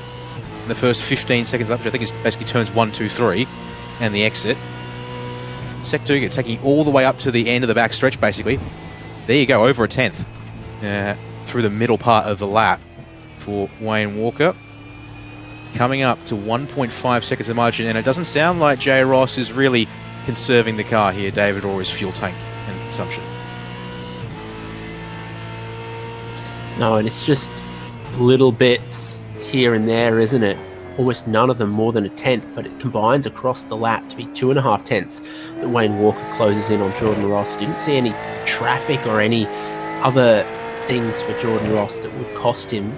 in the first 15 seconds up, which I think is basically turns 1, 2, 3, and the exit. Sector 2 taking all the way up to the end of the back stretch, basically. There you go, over a tenth through the middle part of the lap for Wayne Walker. Coming up to 1.5 seconds of margin, and it doesn't sound like J. Ross is really conserving the car here, David, or his fuel tank and consumption. No, and it's just little bits here and there, isn't it? Almost none of them more than a tenth, but it combines across the lap to be 2.5 tenths that Wayne Walker closes in on Jordan Ross. Didn't see any traffic or any other things for Jordan Ross that would cost him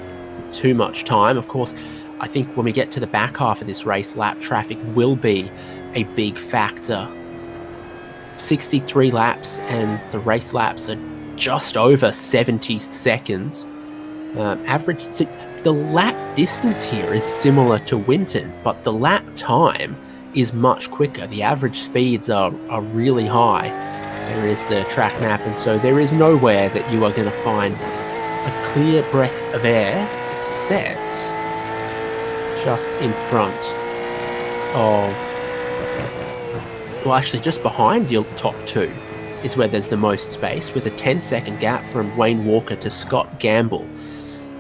too much time. Of course, I think when we get to the back half of this race, lap traffic will be a big factor. 63 laps, and the race laps are just over 70 seconds. Average, the lap distance here is similar to Winton, but the lap time is much quicker. The average speeds are really high. There is the track map, and so there is nowhere that you are going to find a clear breath of air except just in front of, well, actually just behind your top 2 is where there's the most space, with a 10-second gap from Wayne Walker to Scott Gamble.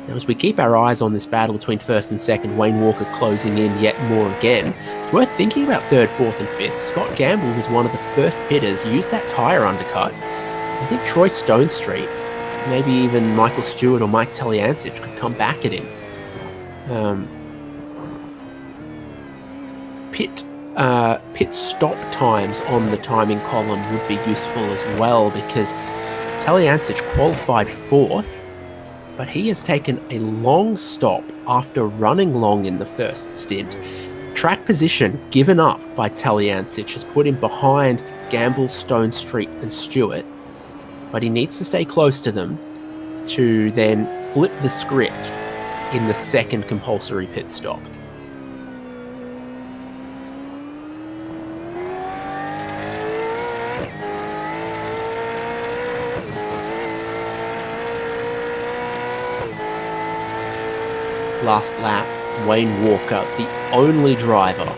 Now, as we keep our eyes on this battle between first and second, Wayne Walker closing in yet more again, it's worth thinking about third, fourth and fifth. Scott Gamble was one of the first pitters, used that tyre undercut. I think Troy Stonestreet, maybe even Michael Stewart or Mike Taliancic could come back at him. Pit stop times on the timing column would be useful as well, because Taliancic qualified 4th, but he has taken a long stop after running long in the first stint. Track position given up by Taliancic has put him behind Gamble, Stonestreet and Stewart, but he needs to stay close to them to then flip the script in the second compulsory pit stop. Last lap, Wayne Walker, the only driver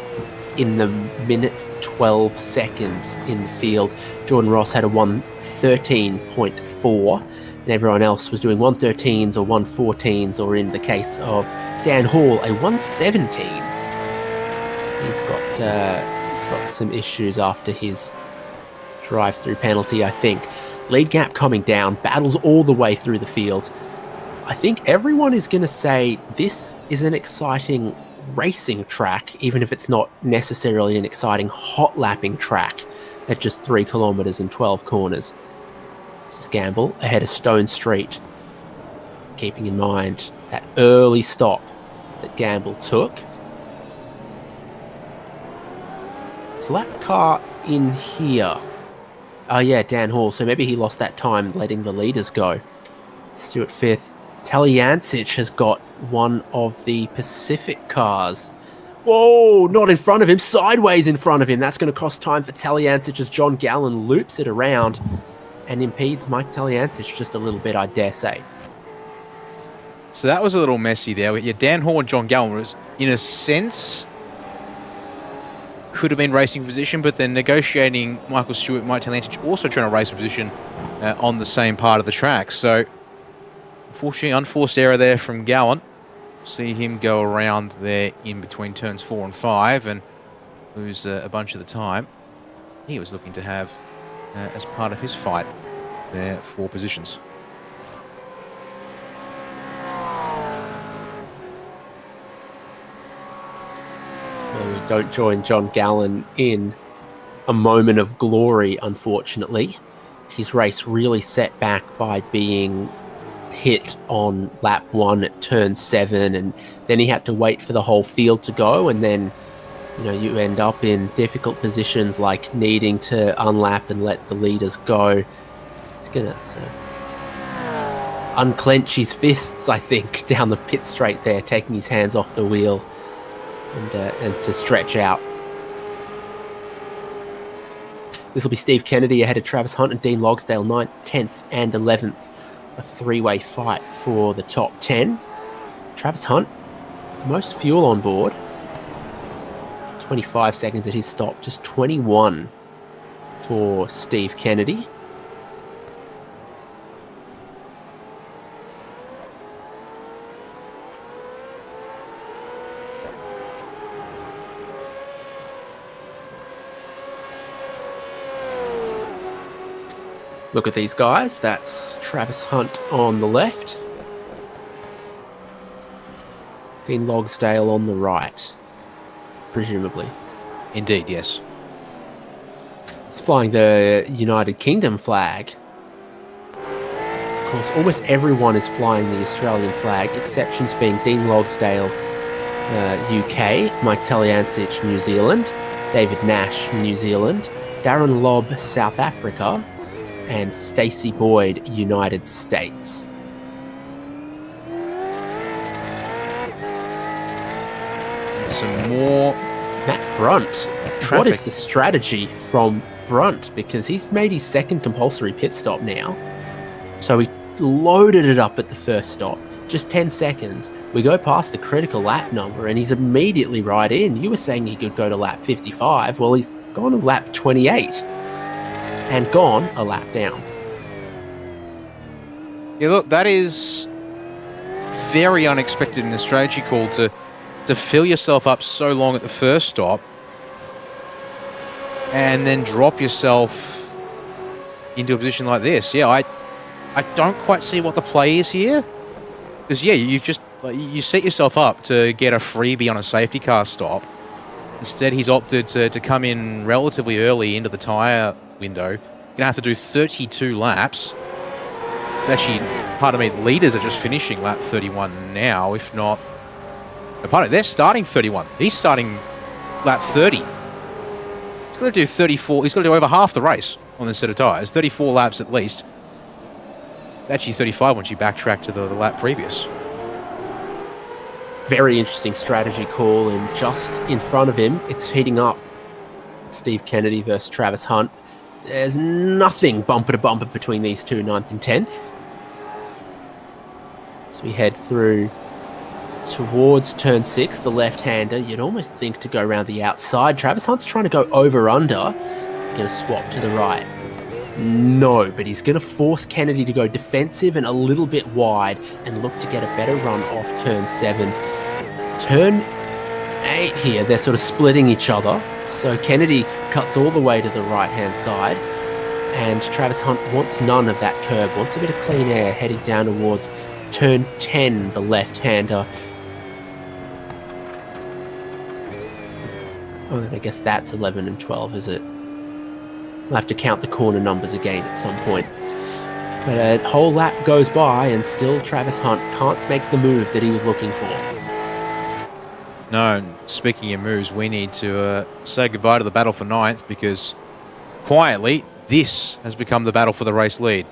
in the minute 12 seconds in the field. Jordan Ross had a 1:13.4, and everyone else was doing 1:13s or 1:14s, or in the case of Dan Hall, a 1:17. He's got some issues after his drive-through penalty, I think. Lead gap coming down, battles all the way through the field. I think everyone is going to say this is an exciting racing track, even if it's not necessarily an exciting hot lapping track at just 3 kilometers and 12 corners. This is Gamble ahead of Stonestreet, keeping in mind that early stop that Gamble took. So that car in here. Oh, yeah, Dan Hall. So maybe he lost that time letting the leaders go. Stuart 5th. Talyancic has got one of the Pacific cars. Whoa, not in front of him, sideways in front of him. That's going to cost time for Talyancic as John Gallen loops it around and impedes Mike Talyancic just a little bit, I dare say. So that was a little messy there. Yeah, Dan Hall and John Gallen was, in a sense, could have been racing position, but then negotiating Michael Stewart, Mike Talyancic also trying to race a position on the same part of the track. So, unfortunately, unforced error there from Gallen. See him go around there in between turns 4 and 5 and lose a bunch of the time he was looking to have as part of his fight there for positions. Well, we don't join John Gallen in a moment of glory, unfortunately. His race really set back by being hit on lap 1 at turn 7, and then he had to wait for the whole field to go, and then you end up in difficult positions like needing to unlap and let the leaders go. He's gonna sort of unclench his fists, I think, down the pit straight there, taking his hands off the wheel and to stretch out. This will be Steve Kennedy ahead of Travis Hunt and Dean Logsdale, 9th, 10th and 11th. A three-way fight for the top 10. Travis Hunt, the most fuel on board. 25 seconds at his stop, just 21 for Steve Kennedy. Look at these guys. That's Travis Hunt on the left. Dean Logsdale on the right, presumably. Indeed, yes. He's flying the United Kingdom flag. Of course, almost everyone is flying the Australian flag, exceptions being Dean Logsdale, UK, Mike Talyancic, New Zealand, David Nash, New Zealand, Darren Lobb, South Africa, and Stacey Boyd, United States. And some more Matt Brunt. traffic. What is the strategy from Brunt? Because he's made his second compulsory pit stop now. So he loaded it up at the first stop. Just 10 seconds. We go past the critical lap number and he's immediately right in. You were saying he could go to lap 55. Well, he's gone to lap 28. And gone a lap down. Yeah, look, that is very unexpected in a strategy call to fill yourself up so long at the first stop and then drop yourself into a position like this. Yeah, I don't quite see what the play is here. Because, yeah, you set yourself up to get a freebie on a safety car stop. Instead, he's opted to come in relatively early into the tyre window. You're going to have to do 32 laps. It's actually, pardon me, leaders are just finishing lap 31 now, if not... No, pardon, they're starting 31. He's starting lap 30. He's got to do 34. He's got to do over half the race on this set of tyres. 34 laps at least. Actually 35 once you backtrack to the lap previous. Very interesting strategy call, and just in front of him, it's heating up. Steve Kennedy versus Travis Hunt. There's nothing bumper to bumper between these two, 9th and 10th. As we head through towards turn 6, the left-hander, you'd almost think to go around the outside. Travis Hunt's trying to go over-under. Going to swap to the right. No, but he's going to force Kennedy to go defensive and a little bit wide and look to get a better run off turn 7. Turn 8 here, they're sort of splitting each other. So Kennedy cuts all the way to the right-hand side, and Travis Hunt wants none of that curb, wants a bit of clean air heading down towards turn 10, the left-hander. Oh, then I guess that's 11 and 12, is it? I'll have to count the corner numbers again at some point. But a whole lap goes by and still Travis Hunt can't make the move that he was looking for. No, and speaking of moves, we need to say goodbye to the battle for ninth, because quietly, this has become the battle for the race lead.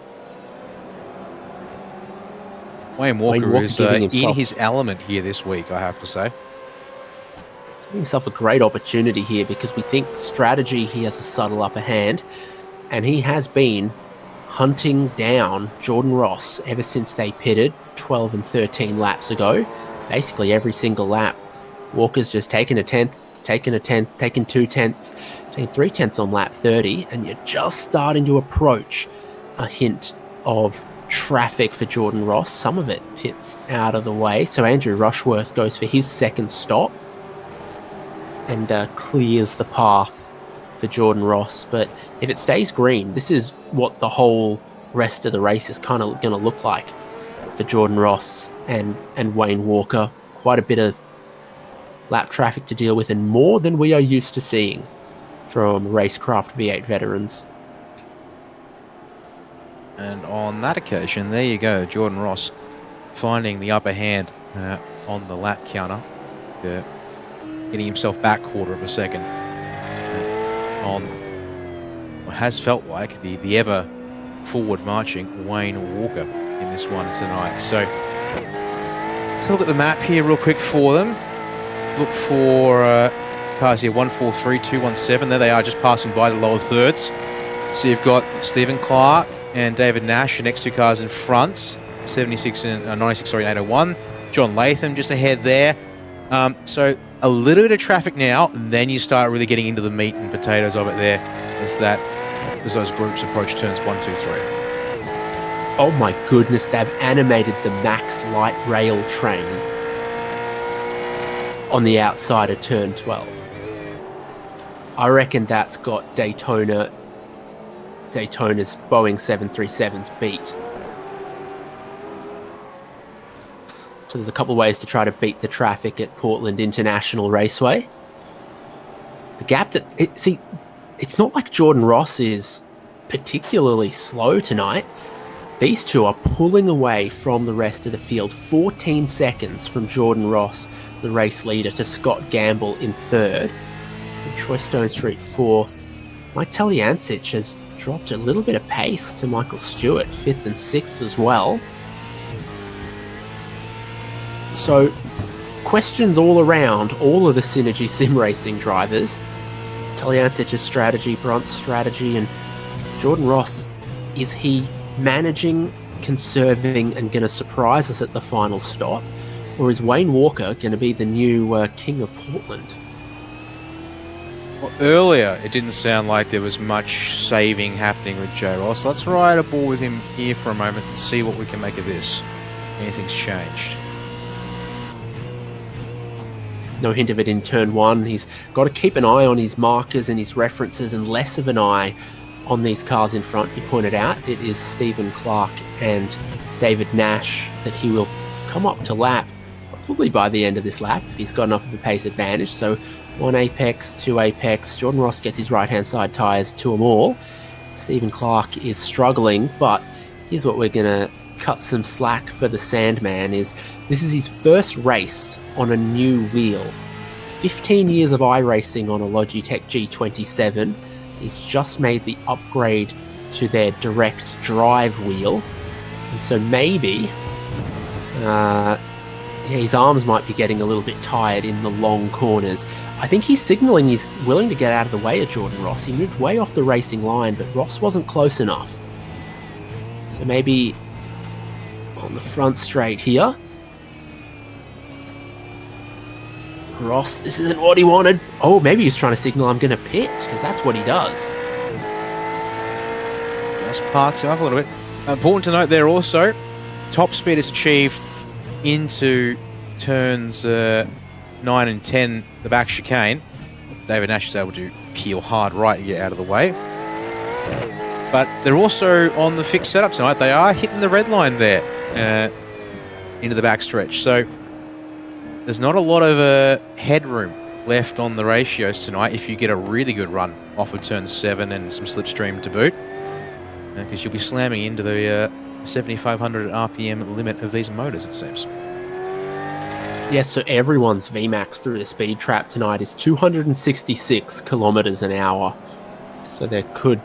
Wayne Walker is in his element here this week, I have to say. Giving himself a great opportunity here, because we think strategy, he has a subtle upper hand, and he has been hunting down Jordan Ross ever since they pitted 12 and 13 laps ago. Basically every single lap, Walker's just taken a 10th, taken a 10th, taken 2 tenths, taken 3 tenths on lap 30, and you're just starting to approach a hint of traffic for Jordan Ross. Some of it pits out of the way, so Andrew Rushworth goes for his second stop and clears the path for Jordan Ross. But if it stays green, this is what the whole rest of the race is kind of going to look like for Jordan Ross and Wayne Walker. Quite a bit of lap traffic to deal with, and more than we are used to seeing from RaceKraft V8 veterans. And on that occasion, there you go, Jordan Ross finding the upper hand on the lap counter, getting himself back quarter of a second on what has felt like the ever forward marching Wayne Walker in this one tonight. So let's look at the map here real quick for them. Look for cars here, 143, 217. There they are, just passing by the lower thirds. So you've got Stephen Clark and David Nash, the next two cars in front, 76 and 96, sorry, 801. John Latham just ahead there. So a little bit of traffic now, and then you start really getting into the meat and potatoes of it there as those groups approach turns 1, 2, 3. Oh my goodness, they've animated the Max Light Rail train on the outside of turn 12. I reckon that's got Daytona's Boeing 737s beat. So there's a couple of ways to try to beat the traffic at Portland International Raceway. The gap it's not like Jordan Ross is particularly slow tonight. These two are pulling away from the rest of the field. 14 seconds from Jordan Ross, the race leader, to Scott Gamble in third, and Troy Stonestreet fourth. Mike Taliancic has dropped a little bit of pace to Michael Stewart, 5th and 6th as well. So, questions all around all of the Synergy Sim Racing drivers. Taliancic's strategy, Brunt's strategy, and Jordan Ross, is he managing, conserving, and going to surprise us at the final stop? Or is Wayne Walker going to be the new king of Portland? Well, earlier, it didn't sound like there was much saving happening with J. Ross. Let's ride a ball with him here for a moment and see what we can make of this. Anything's changed. No hint of it in turn 1. He's got to keep an eye on his markers and his references, and less of an eye on these cars in front. You pointed out it is Stephen Clark and David Nash that he will come up to lap probably by the end of this lap if he's got enough of a pace advantage. So 1 apex, 2 apex. Jordan Ross gets his right-hand side tyres to them all. Stephen Clark is struggling, but here's what we're going to cut some slack for the Sandman. This is his first race on a new wheel. 15 years of iRacing on a Logitech G27. He's just made the upgrade to their direct drive wheel, and so maybe his arms might be getting a little bit tired in the long corners. I think he's signalling he's willing to get out of the way of Jordan Ross. He moved way off the racing line, but Ross wasn't close enough. So maybe on the front straight here, Ross, this isn't what he wanted. Oh, maybe he's trying to signal I'm going to pit, because that's what he does. Just parks up a little bit. Important to note there also, top speed is achieved into turns 9 and 10, the back chicane. David Nash is able to peel hard right and get out of the way. But they're also on the fixed setup tonight. They are hitting the red line there into the back stretch. So there's not a lot of headroom left on the ratios tonight if you get a really good run off of turn 7 and some slipstream to boot, because you'll be slamming into the 7,500 RPM limit of these motors, it seems. Yes, so everyone's VMAX through the speed trap tonight is 266 kilometers an hour. So there could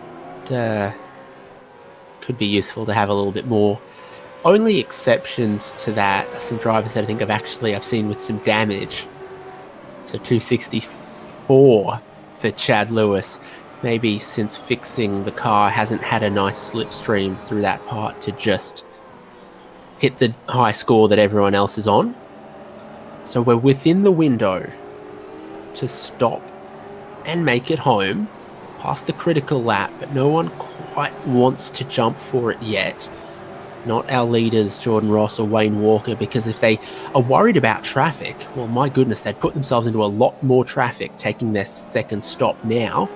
be useful to have a little bit more. Only exceptions to that are some drivers that I think I've seen with some damage. So 264 for Chad Lewis. Maybe since fixing the car hasn't had a nice slipstream through that part to just hit the high score that everyone else is on. So we're within the window to stop and make it home past the critical lap, but no one quite wants to jump for it yet. Not our leaders, Jordan Ross or Wayne Walker, because if they are worried about traffic, well, my goodness, they'd put themselves into a lot more traffic taking their second stop now.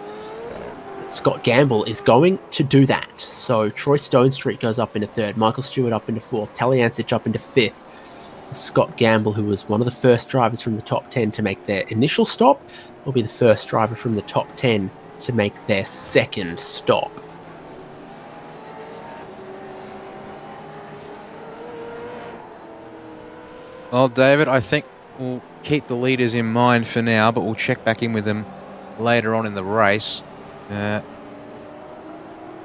But Scott Gamble is going to do that. So Troy Stonestreet goes up into third, Michael Stewart up into fourth, Taliancic up into fifth. Scott Gamble, who was one of the first drivers from the top 10 to make their initial stop, will be the first driver from the top 10 to make their second stop. Well, David, I think we'll keep the leaders in mind for now, but we'll check back in with them later on in the race.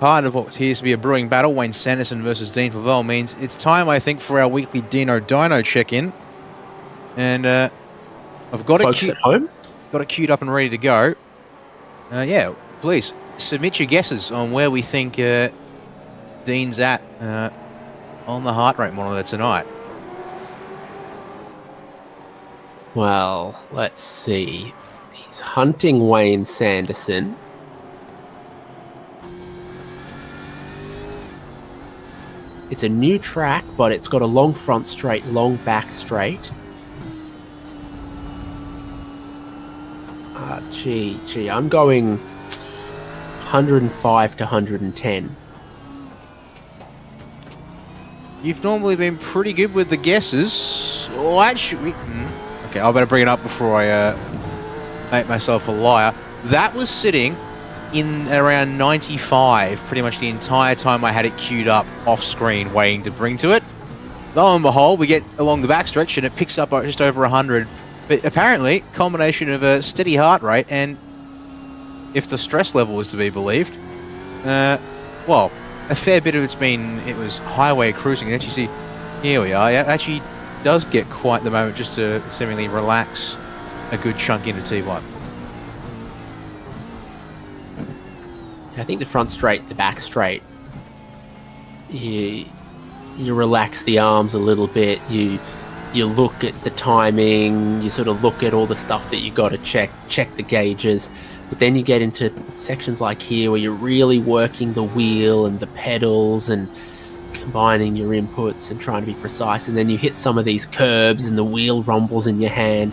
Part of what appears to be a brewing battle, Wayne Sanderson versus Dean Favell, means it's time, I think, for our weekly Dino Dyno check-in. And I've got Folks at home? Got it queued up and ready to go. Yeah, please submit your guesses on where we think Dean's at on the heart rate monitor tonight. Well, let's see. He's hunting Wayne Sanderson. It's a new track, but it's got a long front straight, long back straight. Gee, I'm going 105 to 110. You've normally been pretty good with the guesses. Oh, actually... Okay, I better bring it up before I make myself a liar. That was sitting in around 95 pretty much the entire time I had it queued up off-screen waiting to bring to it. Lo and behold, we get along the backstretch and it picks up just over 100. But apparently, combination of a steady heart rate and, if the stress level is to be believed, well, a fair bit of it was highway cruising. And actually, see, here we are. It actually does get quite the moment just to seemingly relax a good chunk into T1. I think the front straight, the back straight, you relax the arms a little bit, you look at the timing, you sort of look at all the stuff that you got to check the gauges, but then you get into sections like here where you're really working the wheel and the pedals and combining your inputs and trying to be precise, and then you hit some of these curbs and the wheel rumbles in your hand.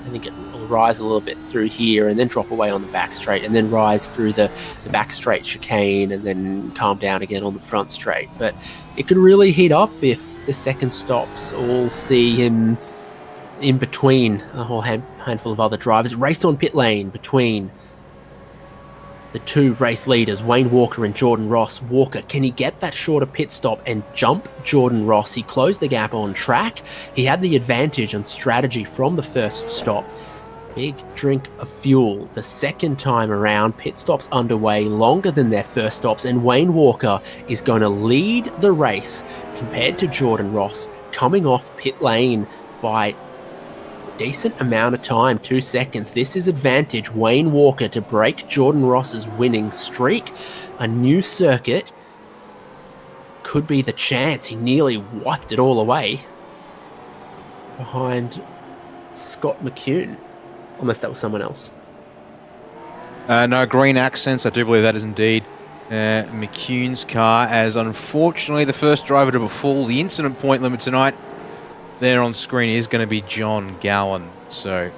I think it will rise a little bit through here and then drop away on the back straight and then rise through the back straight chicane and then calm down again on the front straight. But it can really heat up if the second stops all see him in between a whole handful of other drivers. Race on pit lane between the two race leaders, Wayne Walker and Jordan Ross. Walker, can he get that shorter pit stop and jump Jordan Ross? He closed the gap on track. He had the advantage on strategy from the first stop. Big drink of fuel the second time around. Pit stops underway longer than their first stops, and Wayne Walker is going to lead the race compared to Jordan Ross, coming off pit lane by decent amount of time, 2 seconds. This is advantage Wayne Walker to break Jordan Ross's winning streak. A new circuit could be the chance. He nearly wiped it all away behind Scott McCune, unless that was someone else. No, green accents. I do believe that is indeed McCune's car, as unfortunately the first driver to befall the incident point limit tonight there on screen is going to be John Gowan. So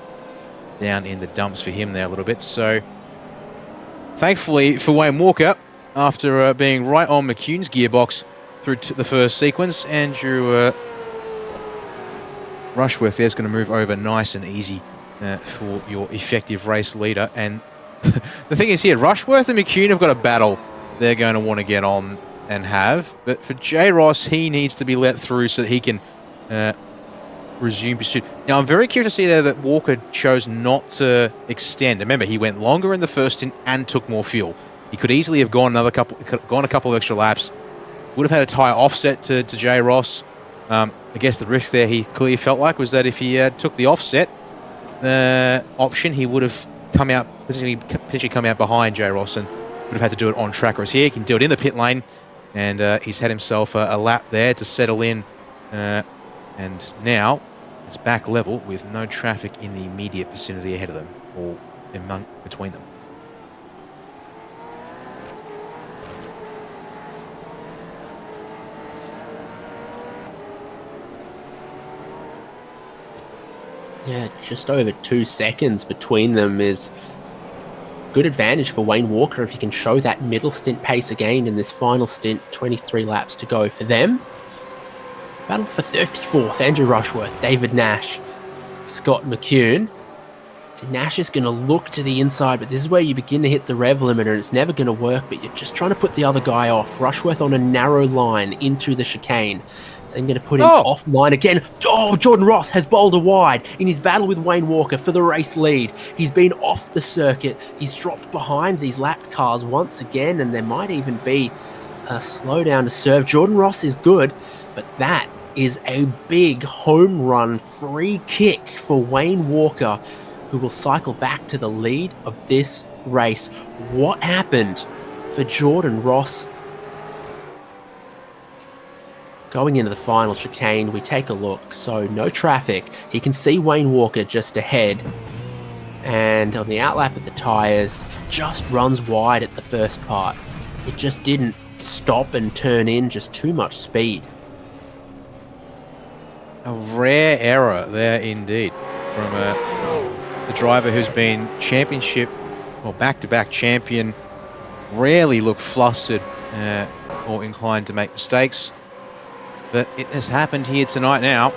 down in the dumps for him there a little bit. So thankfully for Wayne Walker, after being right on McCune's gearbox through the first sequence, Andrew Rushworth there's going to move over nice and easy for your effective race leader. And the thing is here, Rushworth and McCune have got a battle they're going to want to get on and have. But for J. Ross, he needs to be let through so that he can resume pursuit. Now, I'm very curious to see there that Walker chose not to extend. Remember, he went longer in the first stint and took more fuel. He could easily have gone a couple of extra laps. Would have had a tyre offset to J. Ross. I guess the risk there he clearly felt like was that if he took the offset option, he would have potentially come out behind J. Ross and would have had to do it on track. Whereas here, he can do it in the pit lane, and he's had himself a lap there to settle in. And now it's back level with no traffic in the immediate vicinity ahead of them or between them. Yeah, just over 2 seconds between them is good advantage for Wayne Walker if he can show that middle stint pace again in this final stint. 23 laps to go for them. Battle for 34th, Andrew Rushworth, David Nash, Scott McCune. So Nash is going to look to the inside, but this is where you begin to hit the rev limiter, and it's never going to work, but you're just trying to put the other guy off. Rushworth on a narrow line into the chicane. So I'm going to put him offline again. Oh, Jordan Ross has bowled a wide in his battle with Wayne Walker for the race lead. He's been off the circuit. He's dropped behind these lapped cars once again, and there might even be a slowdown to serve. Jordan Ross is good, but that is a big home run free kick for Wayne Walker, who will cycle back to the lead of this race. What happened for Jordan Ross? Going into the final chicane, we take a look. So no traffic. He can see Wayne Walker just ahead. And on the outlap of the tyres, just runs wide at the first part. It just didn't stop and turn in, just too much speed. A rare error there indeed from the driver who's been championship or back-to-back champion. Rarely look flustered or inclined to make mistakes. But it has happened here tonight now.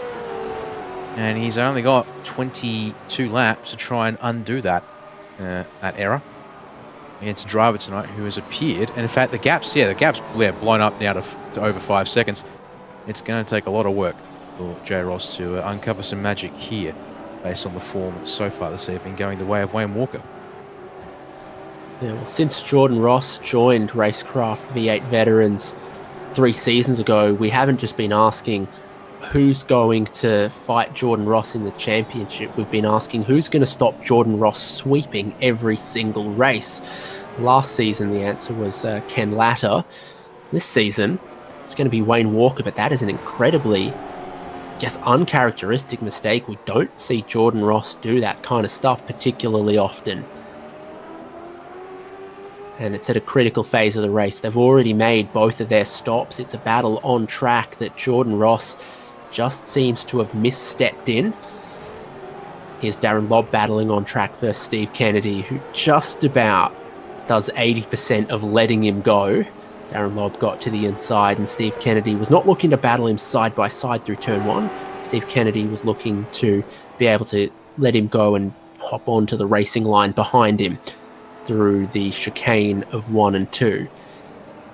And he's only got 22 laps to try and undo that error against a driver tonight who has appeared. And in fact, the gap's blown up now to over 5 seconds. It's going to take a lot of work for J. Ross to uncover some magic here based on the form so far this evening going the way of Wayne Walker. Yeah, well, since Jordan Ross joined RaceKraft V8 Veterans 3 seasons ago, we haven't just been asking who's going to fight Jordan Ross in the championship. We've been asking who's going to stop Jordan Ross sweeping every single race. Last season, the answer was Ken Latter. This season, it's going to be Wayne Walker, but that is an incredibly uncharacteristic mistake. We don't see Jordan Ross do that kind of stuff particularly often. And it's at a critical phase of the race. They've already made both of their stops. It's a battle on track that Jordan Ross just seems to have misstepped in. Here's Darren Lobb battling on track versus Steve Kennedy, who just about does 80% of letting him go. Darren Lobb got to the inside, and Steve Kennedy was not looking to battle him side by side through turn 1. Steve Kennedy was looking to be able to let him go and hop onto the racing line behind him through the chicane of 1 and 2.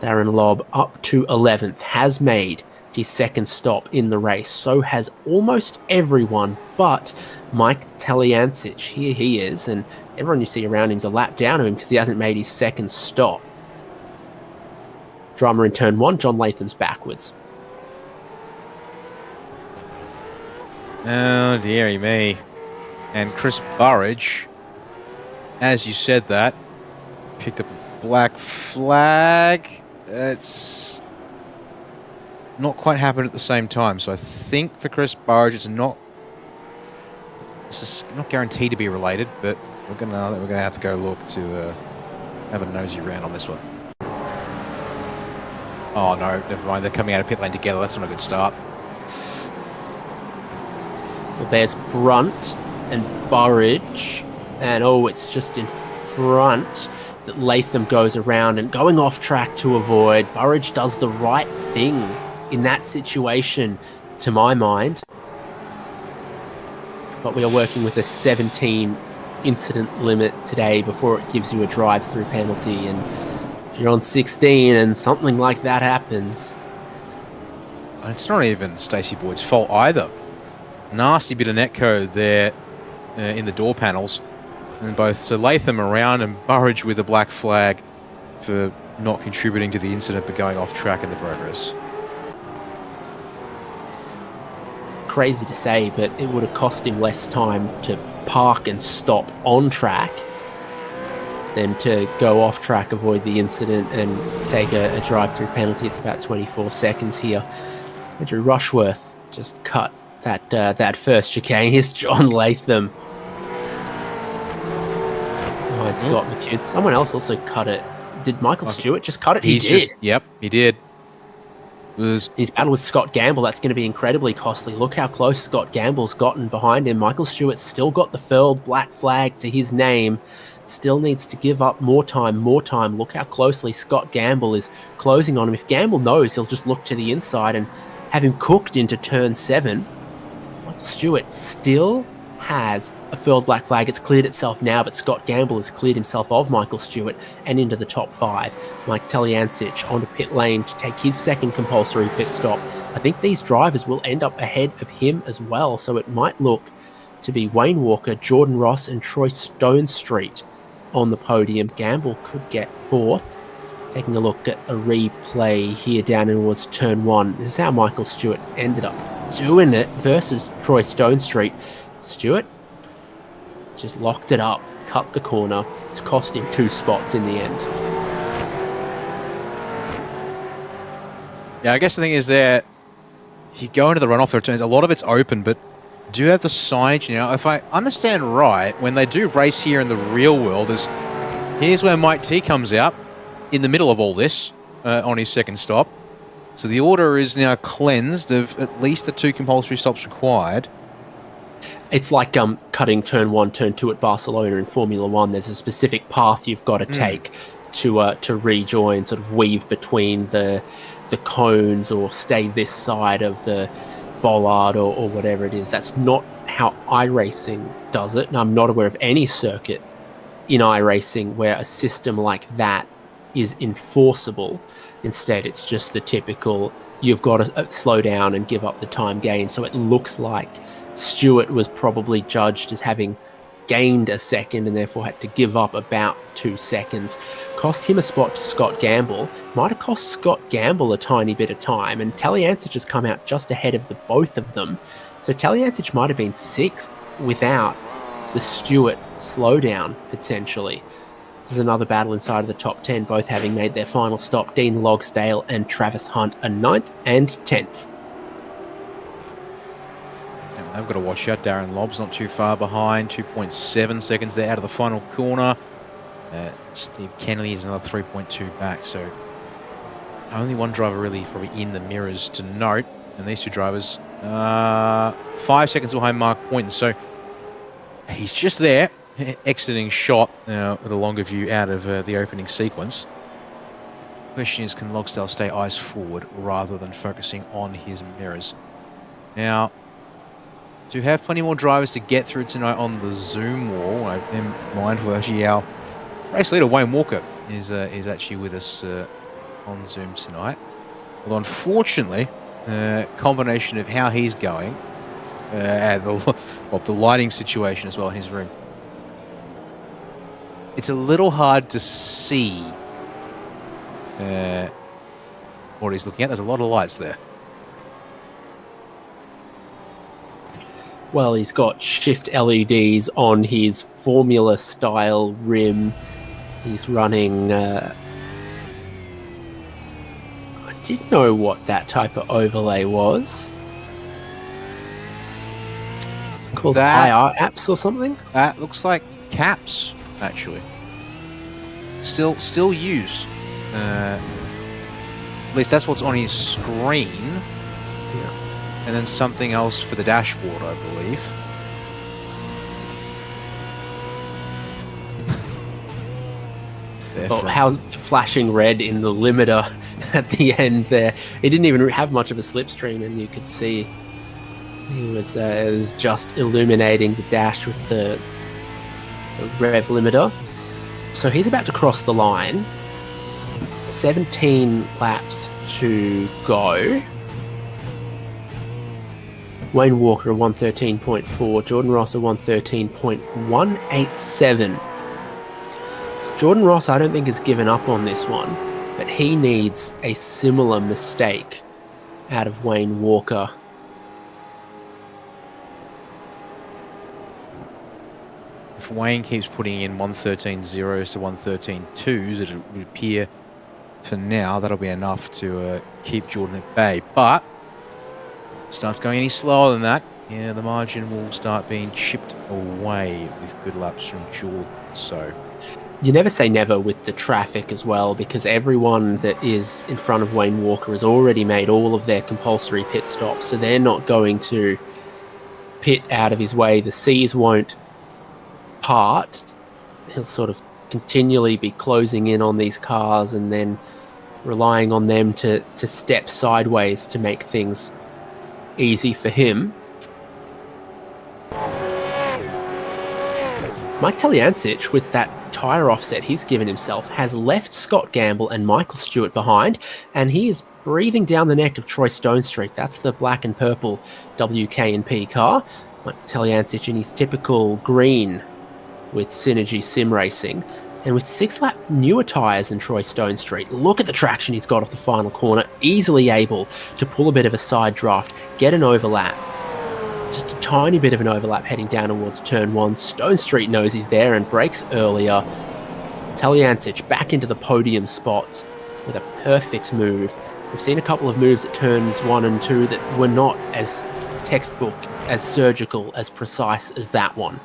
Darren Lobb up to 11th, has made his second stop in the race. So has almost everyone but Mike Taliancic. Here he is, and everyone you see around him is a lap down to him because he hasn't made his second stop. Drama in turn 1, John Latham's backwards. Oh, dearie me. And Chris Burridge, as you said that, picked up a black flag. It's not quite happened at the same time. So I think for Chris Burridge, it's not guaranteed to be related, but we're gonna have to go look to have a nosy round on this one. Oh no, never mind. They're coming out of pit lane together. That's not a good start. Well, there's Brunt and Burridge, and it's just in front that Latham goes around and going off track to avoid. Burridge does the right thing in that situation, to my mind. But we are working with a 17 incident limit today before it gives you a drive-through penalty, and if you're on 16 and something like that happens... It's not even Stacey Boyd's fault either. nasty bit of netcode there in the door panels. And both Sir Latham around and Burridge with a black flag for not contributing to the incident but going off track in the progress. Crazy to say, but it would have cost him less time to park and stop on track than to go off track, avoid the incident, and take a drive-through penalty. It's about 24 seconds here. Andrew Rushworth just cut that first chicane. Here's John Latham behind Scott McHugh. Someone else also cut it. Did Michael Stewart just cut it? He did. Yep, he did. His battle with Scott Gamble, that's going to be incredibly costly. Look how close Scott Gamble's gotten behind him. Michael Stewart's still got the furled black flag to his name. Still needs to give up more time. Look how closely Scott Gamble is closing on him. If Gamble knows, he'll just look to the inside and have him cooked into turn 7. Michael Stewart still has a furled black flag. It's cleared itself now, but Scott Gamble has cleared himself of Michael Stewart and into the top 5. Mike Taliancic onto pit lane to take his second compulsory pit stop. I think these drivers will end up ahead of him as well, so it might look to be Wayne Walker, Jordan Ross and Troy Stonestreet on the podium. Gamble could get 4th. Taking a look at a replay here down towards turn 1. This is how Michael Stewart ended up doing it versus Troy Stonestreet. Stewart just locked it up, cut the corner. It's cost him 2 spots in the end. Yeah, I guess the thing is there, you go into the runoff, the turns, a lot of it's open, but do you have the signage? You know, if I understand right, when they do race here in the real world, here's where Mike T comes out in the middle of all this on his second stop. So the order is now cleansed of at least the 2 compulsory stops required. It's like cutting turn 1, turn 2 at Barcelona in Formula 1. There's a specific path you've got to take to rejoin, sort of weave between the cones or stay this side of the bollard or whatever it is. That's not how iRacing does it. And I'm not aware of any circuit in iRacing where a system like that is enforceable. Instead, it's just the typical, you've got to slow down and give up the time gain. So it looks like Stewart was probably judged as having gained a second and therefore had to give up about 2 seconds. Cost him a spot to Scott Gamble. Might have cost Scott Gamble a tiny bit of time, and Taliancic has come out just ahead of the both of them. So Taliancic might have been 6th without the Stewart slowdown, potentially. There's another battle inside of the top 10, both having made their final stop. Dean Logsdale and Travis Hunt are 9th and 10th. They've got to watch out. Darren Lobb's not too far behind. 2.7 seconds there out of the final corner. Steve Kennedy is another 3.2 back. So only one driver really probably in the mirrors to note. And these 2 drivers 5 seconds behind Mark Poynton. So he's just there, exiting shot with a longer view out of the opening sequence. Question is, can Logsdale stay eyes forward rather than focusing on his mirrors? Now, do have plenty more drivers to get through tonight on the Zoom wall. I'm mindful actually our race leader Wayne Walker is actually with us on Zoom tonight. Although unfortunately, combination of how he's going, and the lighting situation as well in his room, it's a little hard to see what he's looking at. There's a lot of lights there. Well, he's got shift LEDs on his Formula-style rim. He's running... I didn't know what that type of overlay was. It's called IR apps or something? That looks like caps, actually. Still used. At least that's what's on his screen. Yeah. And then something else for the dashboard, I believe. Well, how flashing red in the limiter at the end there. He didn't even have much of a slipstream, and you could see he was just illuminating the dash with the rev limiter. So he's about to cross the line. 17 laps to go. Wayne Walker a 113.4, Jordan Ross a 113.187. Jordan Ross, I don't think, has given up on this one, but he needs a similar mistake out of Wayne Walker. If Wayne keeps putting in 113 zeros to 113 twos, it would appear for now that'll be enough to keep Jordan at bay. But starts going any slower than that, yeah, the margin will start being chipped away with good laps from Jordan. So you never say never with the traffic as well, because everyone that is in front of Wayne Walker has already made all of their compulsory pit stops, so they're not going to pit out of his way. The C's won't part. He'll sort of continually be closing in on these cars and then relying on them to step sideways to make things easy for him. Mike Taliancic, with that tyre offset he's given himself, has left Scott Gamble and Michael Stewart behind, and he is breathing down the neck of Troy Stonestreet. That's the black and purple WK&P car. Mike Taliancic in his typical green with Synergy Sim Racing, and with 6-lap newer tyres than Troy Stonestreet. Look at the traction he's got off the final corner, easily able to pull a bit of a side draft, get an overlap. Just a tiny bit of an overlap heading down towards turn 1. Stonestreet knows he's there and brakes earlier. Taliancic back into the podium spots with a perfect move. We've seen a couple of moves at turns 1 and 2 that were not as textbook, as surgical, as precise as that one.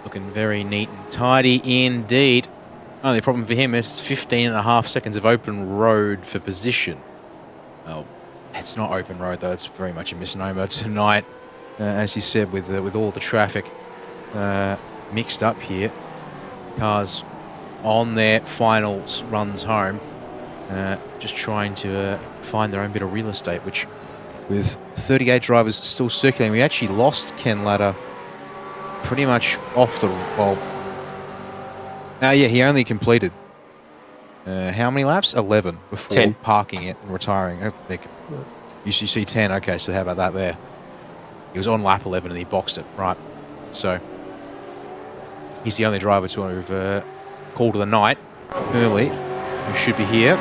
Looking very neat and tidy indeed. Only problem for him is 15.5 seconds of open road for position. Oh, it's not open road though. It's very much a misnomer tonight, as you said, with all the traffic mixed up here. Cars on their final runs home, just trying to find their own bit of real estate. Which, with 38 drivers still circulating, we actually lost Ken Latta pretty much off the well. Yeah, he only completed how many laps? 11 before 10. Parking it and retiring. You see 10. Okay, so how about that there? He was on lap 11 and he boxed it, right? So he's the only driver to have called of the night early who should be here.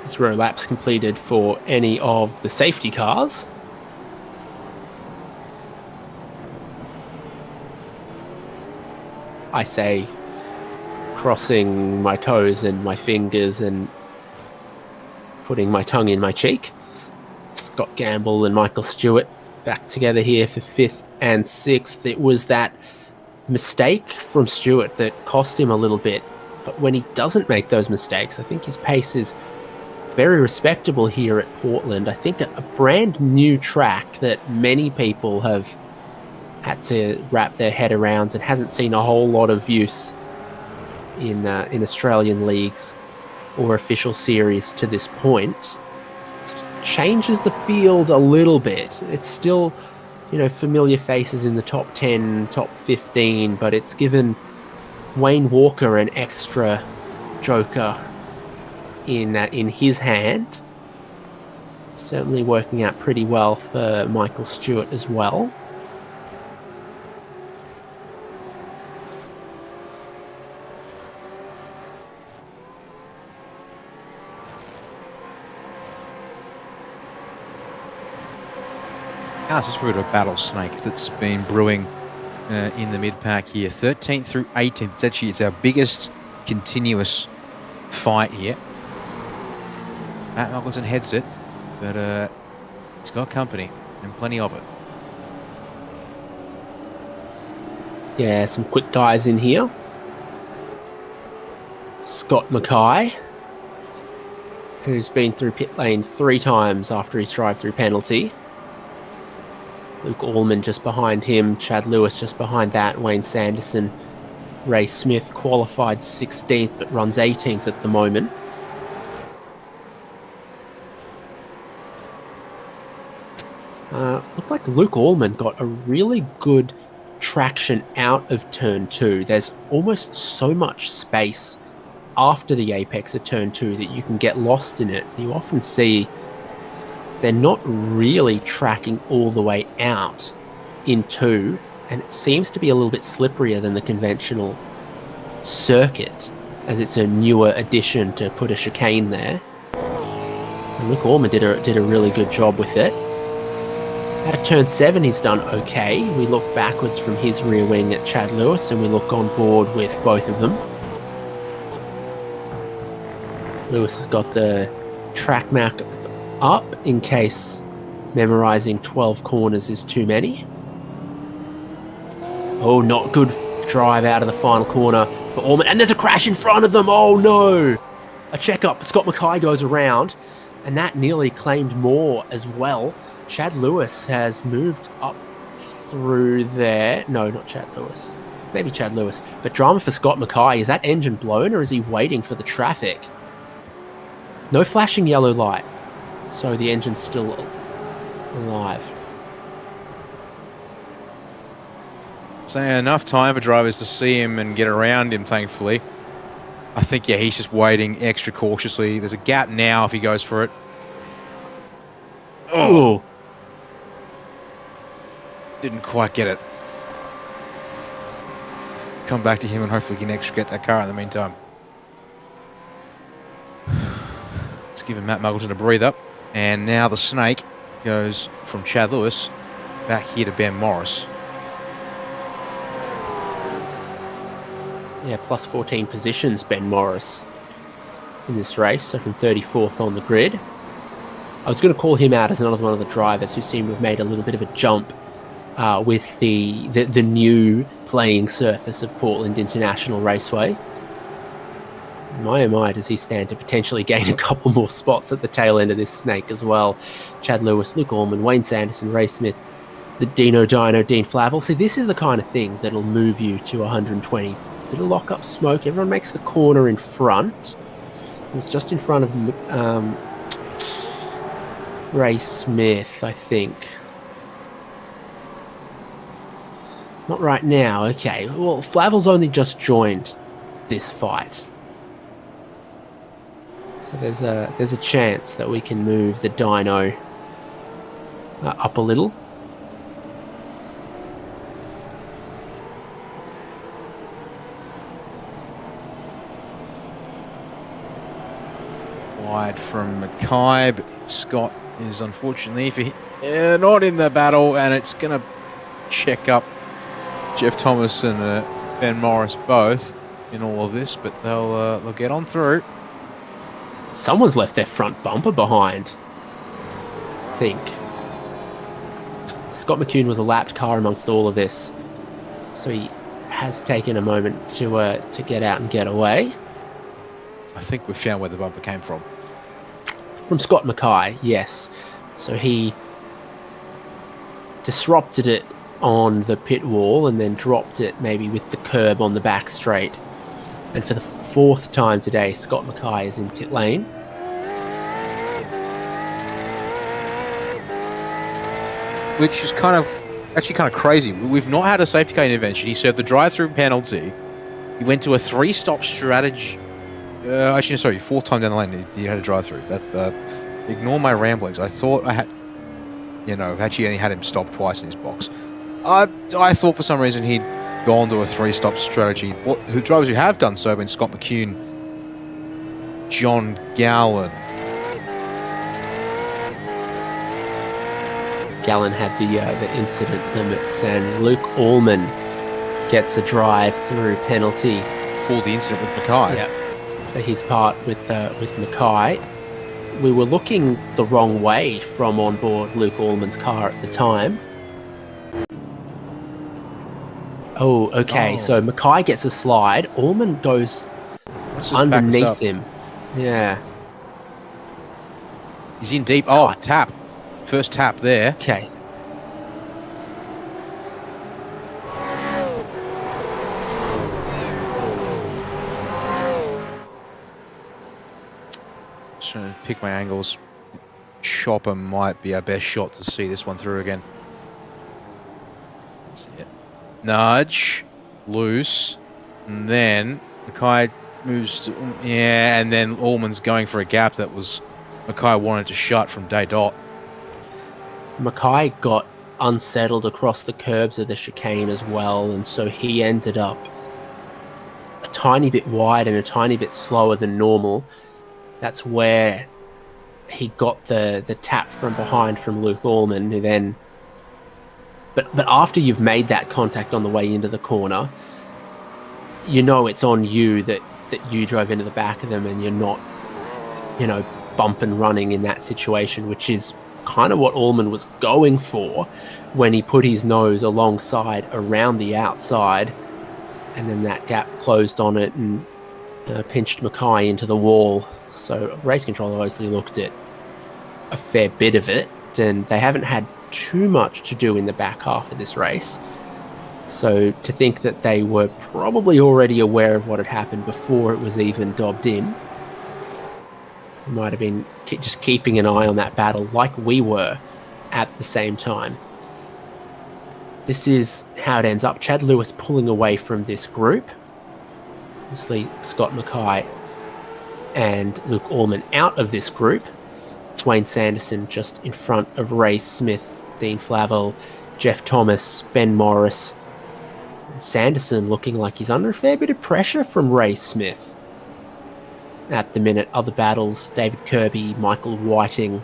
Zero laps completed for any of the safety cars. I say, crossing my toes and my fingers and putting my tongue in my cheek. Scott Gamble and Michael Stewart back together here for 5th and 6th. It was that mistake from Stewart that cost him a little bit, but when he doesn't make those mistakes, I think his pace is very respectable here at Portland. I think a brand new track that many people have had to wrap their head around and hasn't seen a whole lot of use in Australian leagues or official series to this point. It changes the field a little bit. It's still, familiar faces in the top 10, top 15, but it's given Wayne Walker an extra joker in his hand. Certainly working out pretty well for Michael Stewart as well. This is through a battle snake that's been brewing in the mid-pack here. 13th through 18th. It's our biggest continuous fight here. Matt Mickelson heads it, but he's got company and plenty of it. Yeah, some quick guys in here. Scott Mackay, who's been through pit lane 3 times after his drive-through penalty. Luke Allman just behind him, Chad Lewis just behind that, Wayne Sanderson. Ray Smith qualified 16th but runs 18th at the moment. Looked like Luke Allman got a really good traction out of turn 2. There's almost so much space after the apex of turn 2 that you can get lost in it. You often see they're not really tracking all the way out in 2, and it seems to be a little bit slipperier than the conventional circuit, as it's a newer addition to put a chicane there. And Luke Allman did a really good job with it. Out of turn 7, he's done okay. We look backwards from his rear wing at Chad Lewis, and we look on board with both of them. Lewis has got the track map up in case memorizing 12 corners is too many. Oh, not good drive out of the final corner for Allman. And there's a crash in front of them. Oh, no. A check-up. Scott Mackay goes around, and that nearly claimed more as well. Chad Lewis has moved up through there. No, not Chad Lewis. Maybe Chad Lewis. But drama for Scott Mackay. Is that engine blown, or is he waiting for the traffic? No flashing yellow light. So the engine's still alive. So enough time for drivers to see him and get around him, thankfully. I think, yeah, he's just waiting extra cautiously. There's a gap now if he goes for it. Oh! Didn't quite get it. Come back to him and hopefully he can extra get that car in the meantime. Let's give him Matt Muggleton a breather. And now the snake goes from Chad Lewis back here to Ben Morris. Yeah, plus 14 positions, Ben Morris, in this race, so from 34th on the grid. I was going to call him out as another one of the drivers who seem to have made a little bit of a jump with the new playing surface of Portland International Raceway. My, oh my, does he stand to potentially gain a couple more spots at the tail end of this snake as well. Chad Lewis, Luke Allman, Wayne Sanderson, Ray Smith, the Dino Dean Flavel. See, this is the kind of thing that'll move you to 120. Little lock up smoke. Everyone makes the corner in front. It was just in front of Ray Smith, I think. Not right now. Okay. Well, Flavel's only just joined this fight. So there's a chance that we can move the dyno up a little. Wide from Mackay, but Scott is unfortunately not in the battle, and it's going to check up Jeff Thomas and Ben Morris both in all of this, but they'll get on through. Someone's left their front bumper behind, I think. Scott McCune was a lapped car amongst all of this, so he has taken a moment to get out and get away. I think we've found where the bumper came from. From Scott Mackay, yes. So he disrupted it on the pit wall and then dropped it maybe with the curb on the back straight. And for the 4th time today, Scott Mackay is in pit lane. Which is actually kind of crazy. We've not had a safety car intervention. He served the drive-through penalty. He went to a 3-stop strategy. Actually, sorry, 4th time down the lane he had a drive-through. Ignore my ramblings. I thought I had, actually only had him stop twice in his box. I thought for some reason he'd gone to a 3-stop strategy. Drivers who have done so have been Scott McCune, John Gallen. Gallen had the incident limits, and Luke Allman gets a drive-through penalty For the incident with Mackay. Yeah, for his part with Mackay. We were looking the wrong way from on board Luke Allman's car at the time. Oh, okay. So Mackay gets a slide. Allman goes underneath him. Yeah. He's in deep. Oh, tap. First tap there. Okay. Just trying to pick my angles. Chopper might be our best shot to see this one through again. See it. Nudge. Loose. And then Mackay moves to, yeah, and then Allman's going for a gap that was Mackay wanted to shut from day dot. Mackay got unsettled across the curbs of the chicane as well, and so he ended up a tiny bit wide and a tiny bit slower than normal. That's where he got the tap from behind from Luke Allman, who then... But after you've made that contact on the way into the corner, you know it's on you that you drove into the back of them, and you're not, you know, bump and running in that situation, which is kind of what Allman was going for when he put his nose alongside around the outside, and then that gap closed on it and pinched Mackay into the wall. So Race Control obviously looked at a fair bit of it, and they haven't had too much to do in the back half of this race. So to think that they were probably already aware of what had happened before it was even dobbed in, might have been just keeping an eye on that battle like we were at the same time. This is how it ends up. Chad Lewis pulling away from this group. Obviously, Scott Mackay and Luke Allman out of this group. It's Wayne Sanderson just in front of Ray Smith, Dean Flavel, Jeff Thomas, Ben Morris. And Sanderson looking like he's under a fair bit of pressure from Ray Smith at the minute. Other battles, David Kirby, Michael Whiting.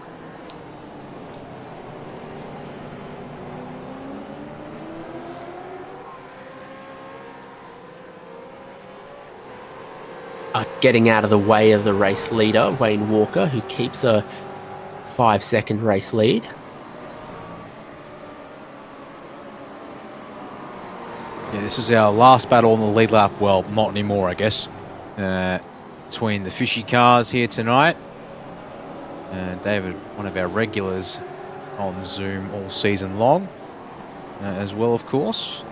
Getting out of the way of the race leader, Wayne Walker, who keeps a 5-second race lead. Yeah, this is our last battle on the lead lap. Well, not anymore, I guess. Between the fishy cars here tonight. David, one of our regulars on Zoom all season long, as well, of course.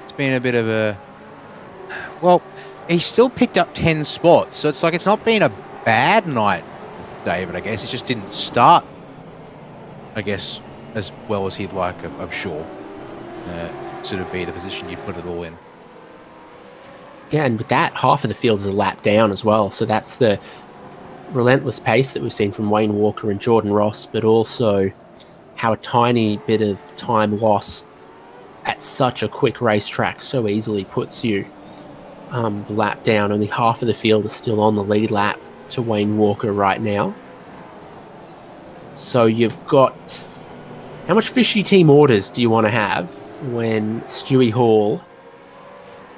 It's been a bit of a... Well, he still picked up 10 spots, so it's like it's not been a bad night, David, I guess. It just didn't start, I guess, as well as he'd like, I'm sure. Sort of be the position you'd put it all in. Yeah, and with that, half of the field is a lap down as well. So that's the relentless pace that we've seen from Wayne Walker and Jordan Ross, but also how a tiny bit of time loss at such a quick racetrack so easily puts you the lap down. Only half of the field is still on the lead lap to Wayne Walker right now. So you've got... How much fishy team orders do you want to have when Stewie Hall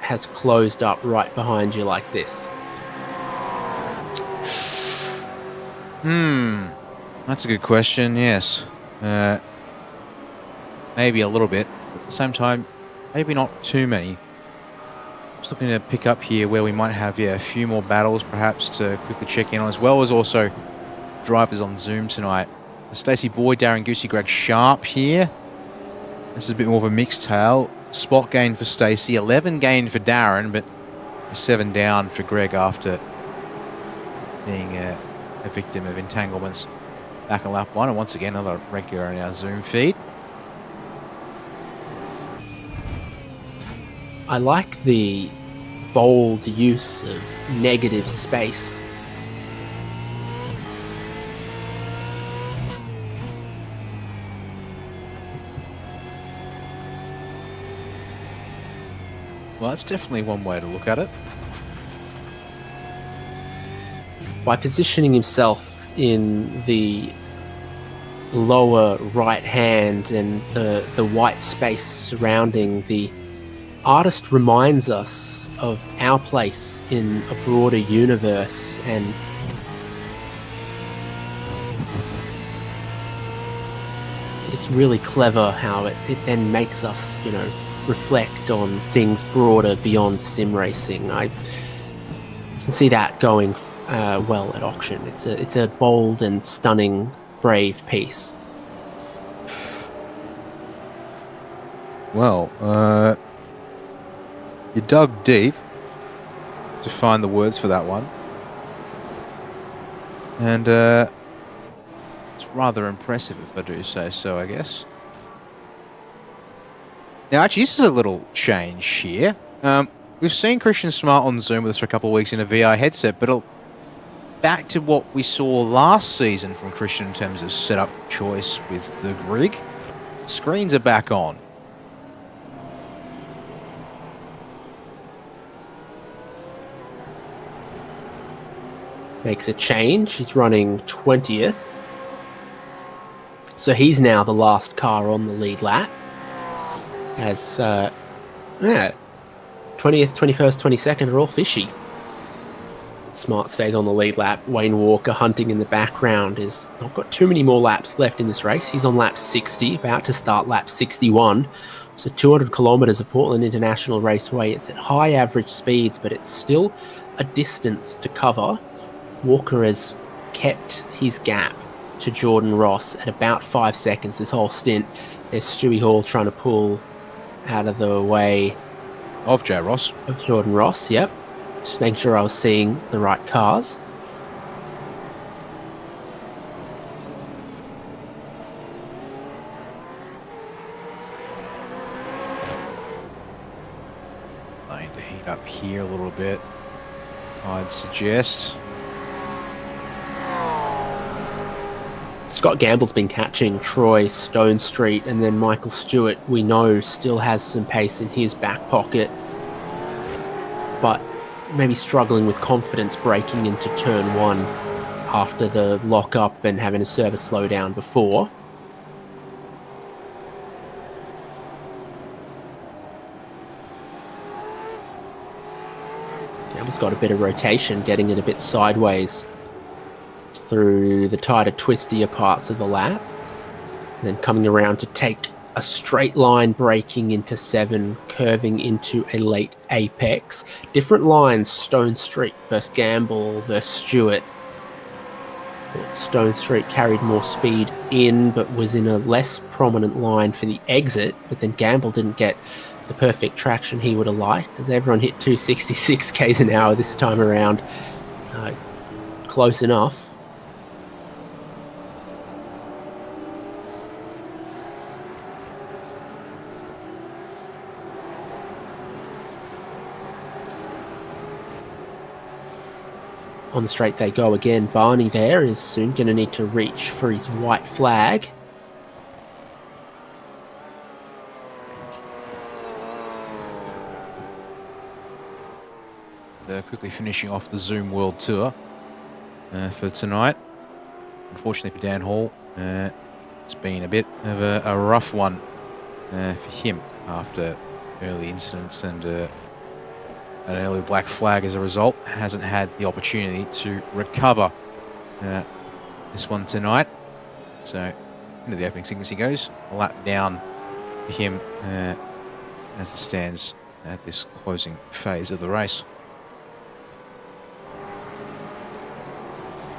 has closed up right behind you like this? That's a good question, yes. Maybe a little bit. At the same time, maybe not too many. Just looking to pick up here where we might have a few more battles perhaps to quickly check in on, as well as also drivers on Zoom tonight. Stacey Boyd, Darren Goosey, Greg Sharp here. This is a bit more of a mixed tale. Spot gain for Stacey, 11 gain for Darren, but 7 down for Greg after being a victim of entanglements back in lap 1. And once again, another regular in our Zoom feed. I like the bold use of negative space. Well, that's definitely one way to look at it. By positioning himself in the lower right hand and the white space surrounding, the artist reminds us of our place in a broader universe, and it's really clever how it then makes us, you know, reflect on things broader beyond sim racing. I can see that going well at auction. It's a bold and stunning, brave piece. Well, you dug deep to find the words for that one. And it's rather impressive, if I do say so, I guess. Now, actually, this is a little change here. we've seen Christian Smart on Zoom with us for a couple of weeks in a VR headset, but back to what we saw last season from Christian in terms of setup choice with the rig. Screens are back on. Makes a change. He's running 20th. So he's now the last car on the lead lap. As 20th, 21st, 22nd are all fishy. Smart stays on the lead lap. Wayne Walker hunting in the background is not got too many more laps left in this race. He's on lap 60, about to start lap 61. So 200 kilometers of Portland International Raceway. It's at high average speeds, but it's still a distance to cover. Walker has kept his gap to Jordan Ross at about 5 seconds this whole stint. There's Stewie Hall trying to pull out of the way of Joe Ross. Of Jordan Ross, yep. Just making sure I was seeing the right cars. Going to heat up here a little bit, I'd suggest. Scott Gamble's been catching Troy, Stone Street, and then Michael Stewart, we know, still has some pace in his back pocket, but maybe struggling with confidence breaking into turn 1 after the lock-up and having a service slowdown before. Gamble's got a bit of rotation, getting it a bit sideways through the tighter, twistier parts of the lap, and then coming around to take a straight line, braking into 7, curving into a late apex. Different lines, Stone Street versus Gamble versus Stewart. Thought Stone Street carried more speed in, but was in a less prominent line for the exit, but then Gamble didn't get the perfect traction he would have liked, as everyone hit 266 k's an hour this time around. Close enough. On the straight they go again. Barney there is soon going to need to reach for his white flag. Quickly finishing off the Zoom World Tour for tonight. Unfortunately for Dan Hall, it's been a bit of a rough one for him after early incidents and an early black flag as a result. Hasn't had the opportunity to recover this one tonight. So into the opening sequence he goes. A lap down for him as it stands at this closing phase of the race.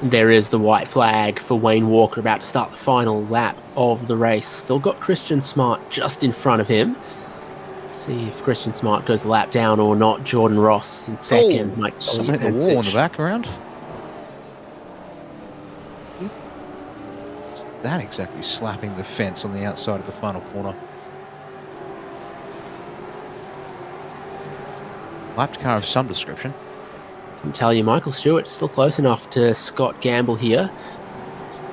There is the white flag for Wayne Walker, about to start the final lap of the race. Still got Christian Smart just in front of him. See if Christian Smart goes a lap down or not. Jordan Ross in second. Oh, someone hit the wall in the background. What's that exactly slapping the fence on the outside of the final corner? Lapped car of some description. I can tell you Michael Stewart still close enough to Scott Gamble here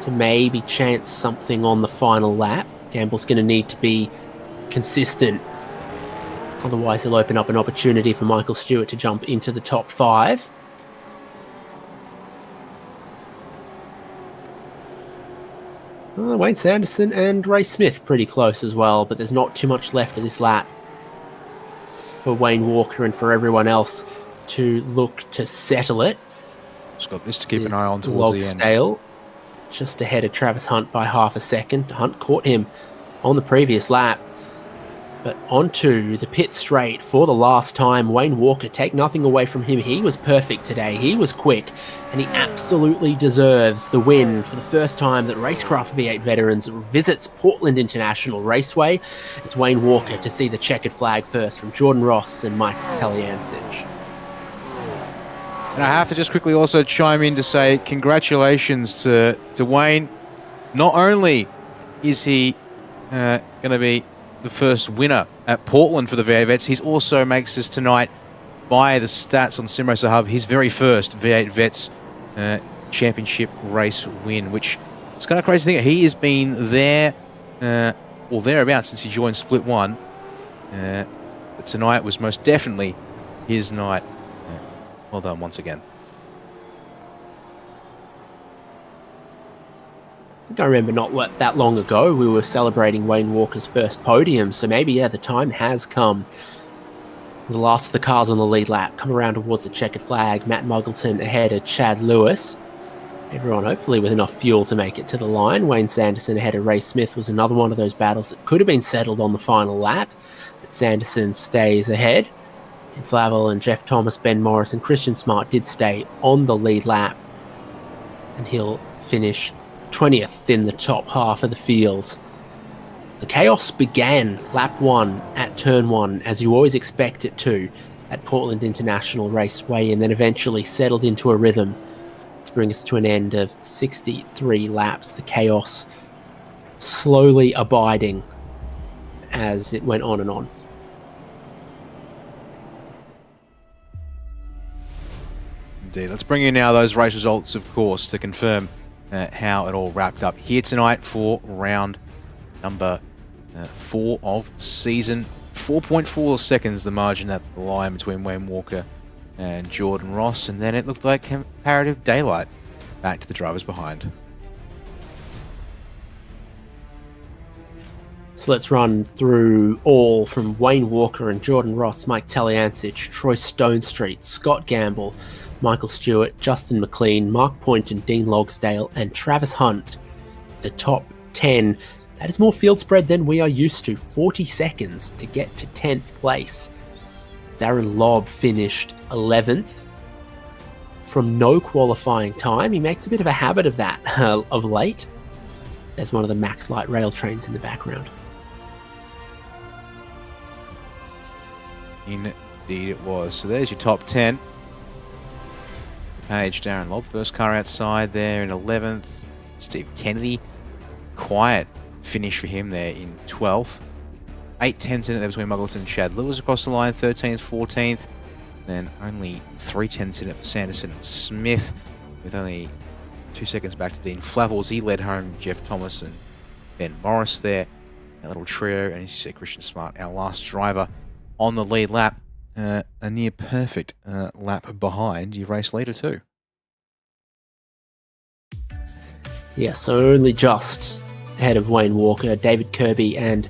to maybe chance something on the final lap. Gamble's going to need to be consistent. Otherwise, he'll open up an opportunity for Michael Stewart to jump into the top 5. Wayne Sanderson and Ray Smith pretty close as well, but there's not too much left of this lap for Wayne Walker and for everyone else to look to settle it. Just got this to keep an eye on towards the end. Stale, just ahead of Travis Hunt by half a second. Hunt caught him on the previous lap. But onto the pit straight for the last time. Wayne Walker, take nothing away from him. He was perfect today. He was quick, and he absolutely deserves the win for the first time that RaceKraft V8 Veterans visits Portland International Raceway. It's Wayne Walker to see the checkered flag first from Jordan Ross and Mike Taliancic. And I have to just quickly also chime in to say congratulations to Wayne. Not only is he going to be the first winner at Portland for the V8 Vets, he also makes us tonight by the stats on SimRacer Hub, his very first V8 Vets Championship race win, which is kind of crazy thing. He has been there or thereabouts since he joined Split 1. But tonight was most definitely his night. Well done once again. I think I remember not that long ago we were celebrating Wayne Walker's first podium, so maybe, yeah, the time has come. The last of the cars on the lead lap come around towards the checkered flag. Matt Muggleton ahead of Chad Lewis. Everyone hopefully with enough fuel to make it to the line. Wayne Sanderson ahead of Ray Smith was another one of those battles that could have been settled on the final lap, but Sanderson stays ahead. And Flavel and Jeff Thomas, Ben Morris and Christian Smart did stay on the lead lap, and he'll finish 20th in the top half of the field. The chaos began lap 1 at turn 1, as you always expect it to at Portland International Raceway, and then eventually settled into a rhythm to bring us to an end of 63 laps. The chaos slowly abiding as it went on and on. Indeed. Let's bring in now those race results, of course, to confirm how it all wrapped up here tonight for round number 4 of the season. 4.4 seconds the margin at the line between Wayne Walker and Jordan Ross, and then it looked like comparative daylight back to the drivers behind. So let's run through all from Wayne Walker and Jordan Ross, Mike Taliancic, Troy Stonestreet, Scott Gamble, Michael Stewart, Justin McLean, Mark Poynton, Dean Logsdale, and Travis Hunt. The top 10. That is more field spread than we are used to. 40 seconds to get to 10th place. Darren Lobb finished 11th. From no qualifying time. He makes a bit of a habit of that of late. There's one of the Max Light rail trains in the background. Indeed it was. So there's your top 10. Page, Darren Lobb, first car outside there in 11th. Steve Kennedy, quiet finish for him there in 12th. 8 tenths in it there between Muggleton and Chad Lewis across the line, 13th, 14th. Then only 3 tenths in it for Sanderson and Smith, with only 2 seconds back to Dean Flavels. He led home Jeff Thomas and Ben Morris there. A little trio, and as you said, Christian Smart, our last driver on the lead lap. A near perfect lap behind your race leader too. Yeah, so only just ahead of Wayne Walker, David Kirby and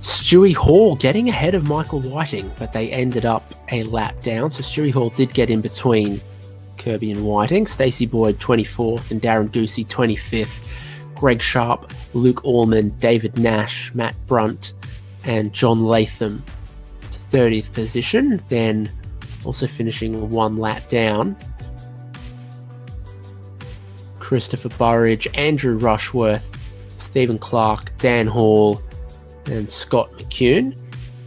Stewie Hall getting ahead of Michael Whiting, but they ended up a lap down. So Stewie Hall did get in between Kirby and Whiting. Stacey Boyd 24th and Darren Goosey 25th. Greg Sharp, Luke Allman, David Nash, Matt Brunt and John Latham to 30th position. Then also finishing 1 lap down, Christopher Burridge, Andrew Rushworth, Stephen Clark, Dan Hall and Scott McCune.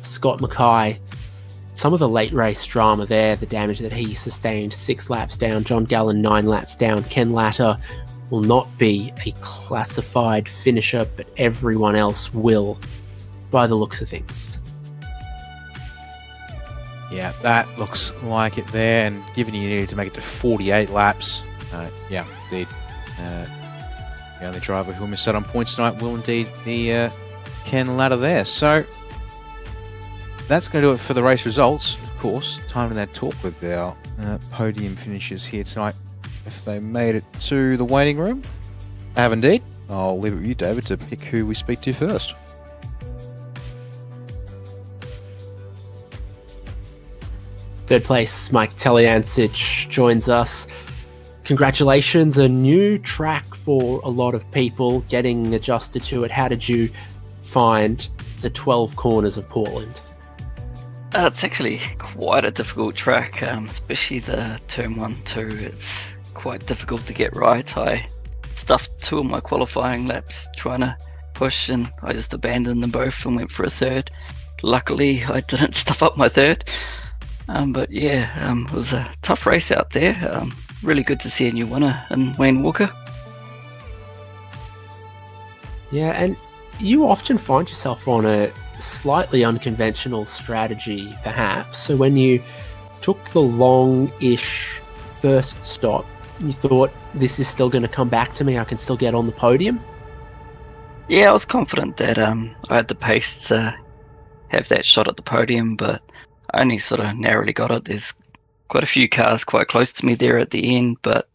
Scott Mackay, some of the late race drama there, the damage that he sustained, 6 laps down. John Gallen 9 laps down. Ken Latter will not be a classified finisher, but everyone else will, by the looks of things. Yeah, that looks like it there, and given you needed to make it to 48 laps, yeah, indeed, the only driver who missed out on points tonight will indeed be Ken Latter there. So that's going to do it for the race results. Of course, time to that talk with our podium finishers here tonight, if they made it to the waiting room. I have indeed. I'll leave it with you, David, to pick who we speak to first. Third place, Mike Taliancic joins us. Congratulations, a new track for a lot of people, getting adjusted to it. How did you find the 12 corners of Portland? It's actually quite a difficult track, especially the turn 1, 2. It's quite difficult to get right. I stuffed 2 of my qualifying laps trying to push, and I just abandoned them both and went for a third. Luckily, I didn't stuff up my third. But yeah, it was a tough race out there. Really good to see a new winner in Wayne Walker. Yeah, and you often find yourself on a slightly unconventional strategy, perhaps. So when you took the long-ish first stop, you thought, this is still going to come back to me, I can still get on the podium? Yeah, I was confident that I had the pace to have that shot at the podium, but I only sort of narrowly got it. There's quite a few cars quite close to me there at the end, but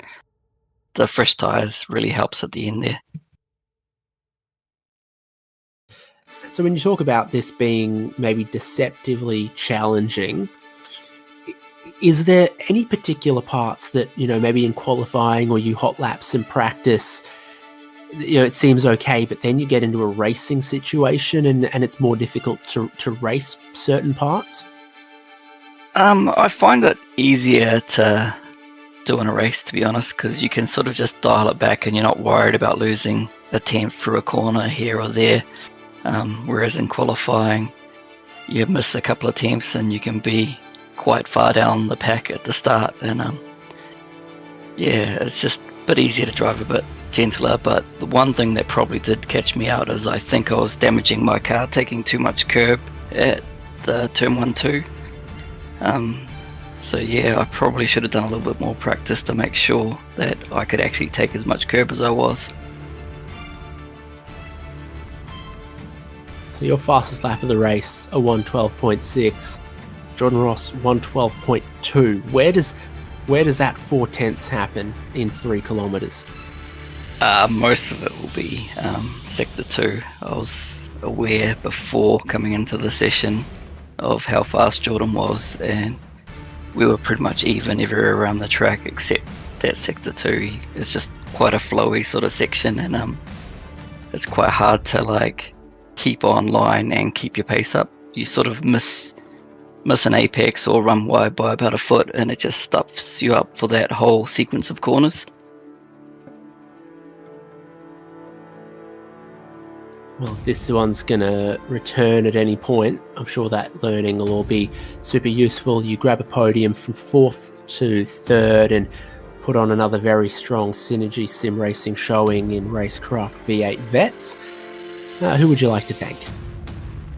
the fresh tyres really helps at the end there. So when you talk about this being maybe deceptively challenging, is there any particular parts that, maybe in qualifying or you hot laps in practice, it seems okay, but then you get into a racing situation and it's more difficult to race certain parts? I find it easier to do in a race, to be honest, because you can sort of just dial it back and you're not worried about losing a tenth through a corner here or there. Whereas in qualifying, you miss a couple of attempts and you can be quite far down the pack at the start. And it's just a bit easier to drive, a bit gentler. But the one thing that probably did catch me out is I think I was damaging my car, taking too much curb at the turn 1-2. So I probably should have done a little bit more practice to make sure that I could actually take as much curb as I was. So your fastest lap of the race, a 1:12.6. Jordan Ross, 1:12.2. Where does that 4/10 happen in 3 kilometers? Most of it will be sector 2. I was aware before coming into the session of how fast Jordan was, and we were pretty much even everywhere around the track except that sector 2. It's just quite a flowy sort of section, and it's quite hard to keep on line and keep your pace up. You sort of miss an apex or run wide by about a foot, and it just stuffs you up for that whole sequence of corners. Well, if this one's going to return at any point, I'm sure that learning will all be super useful. You grab a podium from 4th to 3rd and put on another very strong Synergy sim racing showing in RaceKraft V8 Vets. Who would you like to thank?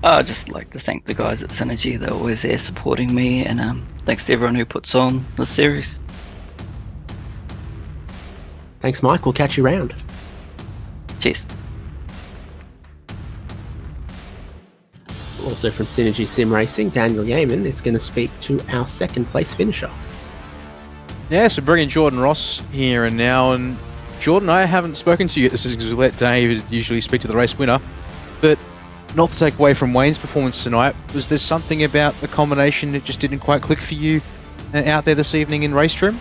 I'd just like to thank the guys at Synergy. They're always there supporting me, and thanks to everyone who puts on the series. Thanks, Mike. We'll catch you around. Cheers. Also from Synergy Sim Racing, Daniel Yeaman is going to speak to our 2nd place finisher. Yeah, so bringing Jordan Ross here and now. And Jordan, I haven't spoken to you yet. This is because we let David usually speak to the race winner. But not to take away from Wayne's performance tonight, was there something about the combination that just didn't quite click for you out there this evening in race trim?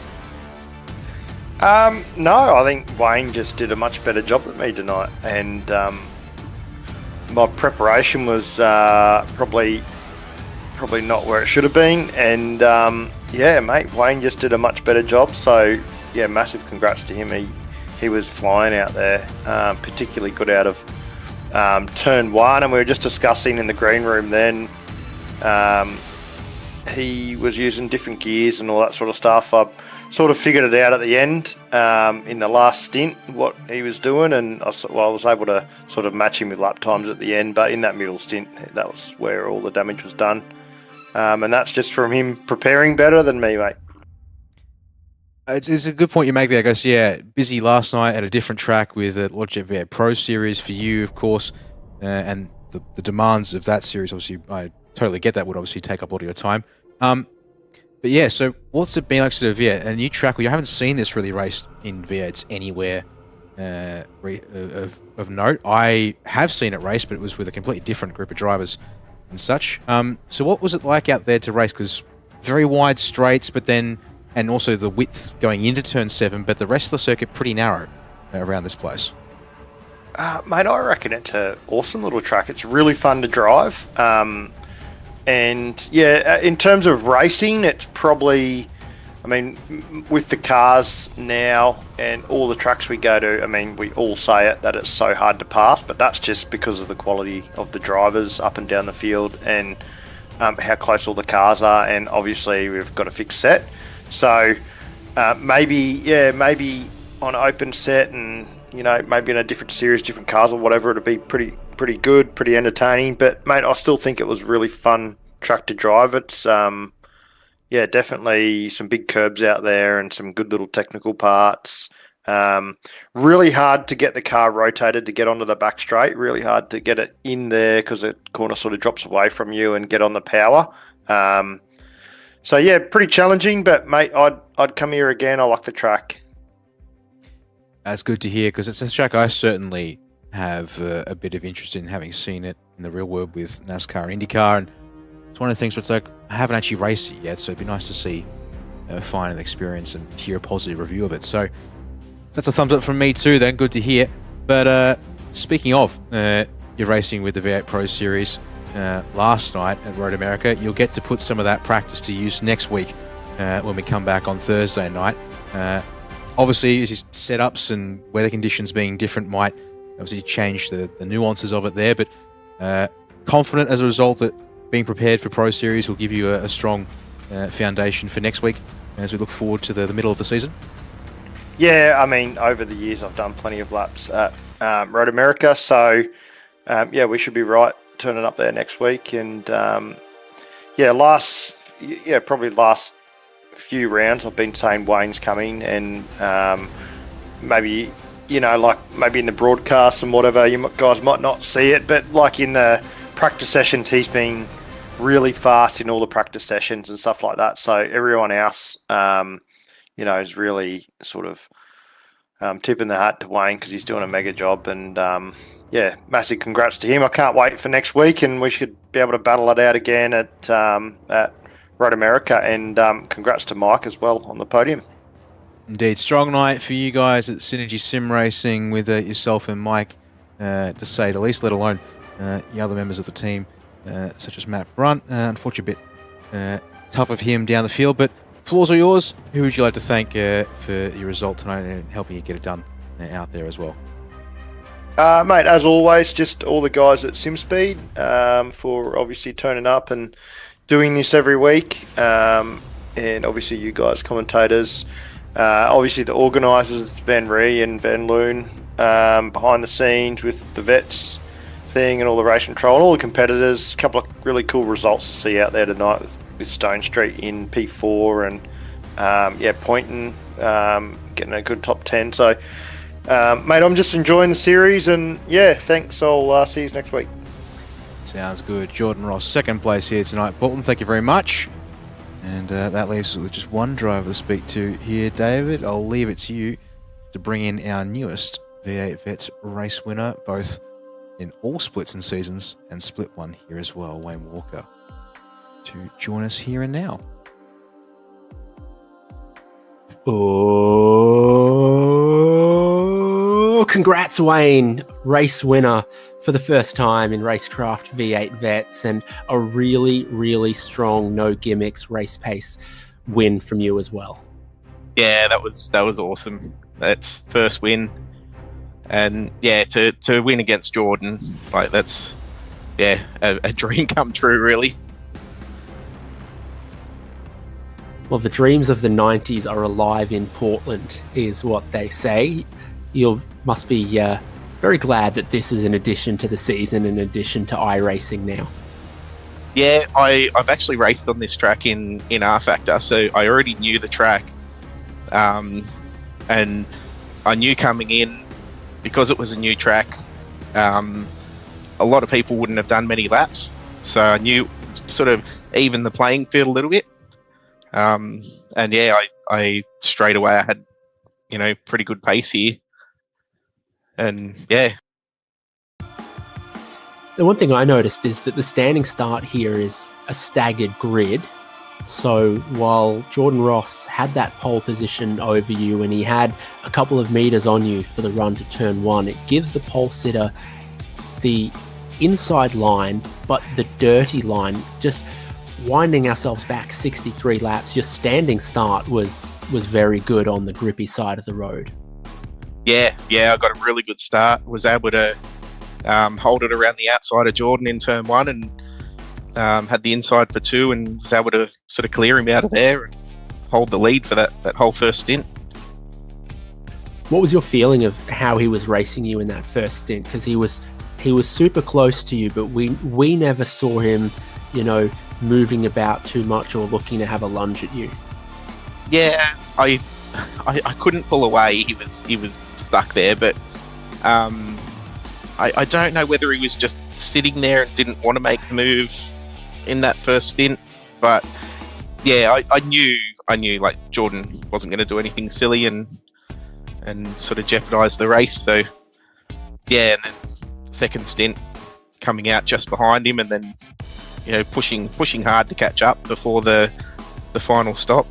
No, I think Wayne just did a much better job than me tonight. And my preparation was probably not where it should have been. And mate, Wayne just did a much better job. So yeah, massive congrats to him. He was flying out there, particularly good out of turn 1, and we were just discussing in the green room then. He was using different gears and all that sort of stuff. I sort of figured it out at the end in the last stint what he was doing, and I was able to sort of match him with lap times at the end. But in that middle stint, that was where all the damage was done, and that's just from him preparing better than me, mate. It's a good point you make there, guys. Yeah, busy last night at a different track with a Logitech V8 Pro series for you, of course, and the demands of that series, obviously, I totally get that, would obviously take up a lot of your time. But yeah, so what's it been like sort of, a new track where you haven't seen this really raced in V8s anywhere of note? I have seen it race, but it was with a completely different group of drivers and such. So what was it like out there to race? Because very wide straights, but then... and also the width going into turn 7, but the rest of the circuit pretty narrow around this place. Mate, I reckon it's an awesome little track. It's really fun to drive. And yeah, in terms of racing, it's probably, with the cars now and all the tracks we go to, we all say it, that it's so hard to pass, but that's just because of the quality of the drivers up and down the field and how close all the cars are. And obviously we've got a fixed set. So maybe on open set and maybe in a different series, different cars or whatever, it'd be pretty pretty good, pretty entertaining. But mate, I still think it was really fun track to drive. It's definitely some big curbs out there and some good little technical parts. Really hard to get the car rotated to get onto the back straight. Really hard to get it in there because the corner sort of drops away from you and get on the power. So yeah, pretty challenging. But mate, I'd come here again. I like the track. That's good to hear because it's a track I certainly have a bit of interest in, having seen it in the real world with NASCAR and IndyCar, and it's one of the things where it's like I haven't actually raced it yet, so it'd be nice to see find an experience and hear a positive review of it. So that's a thumbs up from me too then, good to hear. But speaking of your racing with the V8 Pro Series last night at Road America, you'll get to put some of that practice to use next week when we come back on Thursday night. Obviously, these setups and weather conditions being different might obviously change the nuances of it there, but confident as a result that being prepared for Pro Series will give you a strong foundation for next week as we look forward to the middle of the season. Yeah, I mean, over the years I've done plenty of laps at Road America, so we should be right turning up there next week. And probably last few rounds I've been saying Wayne's coming, and maybe in the broadcast and whatever, you guys might not see it, but like in the practice sessions, he's been really fast in all the practice sessions and stuff like that. So everyone else, is really sort of tipping the hat to Wayne because he's doing a mega job. And massive congrats to him. I can't wait for next week, and we should be able to battle it out again at Road America. And congrats to Mike as well on the podium. Indeed, strong night for you guys at Synergy Sim Racing with yourself and Mike, to say the least, let alone the other members of the team, such as Matt Brunt. Unfortunately, a bit tough of him down the field, but floors are yours. Who would you like to thank for your result tonight and helping you get it done out there as well? Mate, as always, just all the guys at SimSpeed for obviously turning up and doing this every week, and obviously you guys, commentators, obviously the organisers, Van Ree and Van Loon, behind the scenes with the vets thing and all the race control and all the competitors. A couple of really cool results to see out there tonight with Stone Street in P4 and Poynton getting a good top 10. So mate, I'm just enjoying the series, and thanks. I'll see you next week. Sounds good. Jordan Ross, second place here tonight. Bolton, thank you very much. And that leaves us with just one driver to speak to here, David. I'll leave it to you to bring in our newest V8 Vets race winner, both in all splits and seasons, and split one here as well, Wayne Walker, to join us here and now. Oh, congrats, Wayne. Race winner for the first time in RaceKraft V8 Vets, and a really, really strong, no gimmicks, race pace win from you as well. Yeah, that was awesome. That's first win. And to win against Jordan, like that's a dream come true, really. Well, the dreams of the 90s are alive in Portland, is what they say. You must be very glad that this is an addition to the season, in addition to iRacing now. Yeah, I've actually raced on this track in R Factor, so I already knew the track, and I knew coming in, because it was a new track, a lot of people wouldn't have done many laps, so I knew sort of even the playing field a little bit. I straight away I had pretty good pace here, and The one thing I noticed is that the standing start here is a staggered grid. So while Jordan Ross had that pole position over you and he had a couple of meters on you for the run to turn one, it gives the pole sitter the inside line, but the dirty line. Just winding ourselves back 63 laps, your standing start was very good on the grippy side of the road. Yeah, I got a really good start. Was able to hold it around the outside of Jordan in turn one, and had the inside for two, and was able to sort of clear him out of there and hold the lead for that whole first stint. What was your feeling of how he was racing you in that first stint? Because he was he was super close to you, but we never saw him, moving about too much or looking to have a lunge at you. Yeah, I couldn't pull away. He was stuck there, but I don't know whether he was just sitting there and didn't want to make the move in that first stint. But yeah, I knew like Jordan wasn't going to do anything silly and sort of jeopardize the race. So yeah, and then second stint coming out just behind him, and then pushing hard to catch up before the final stop.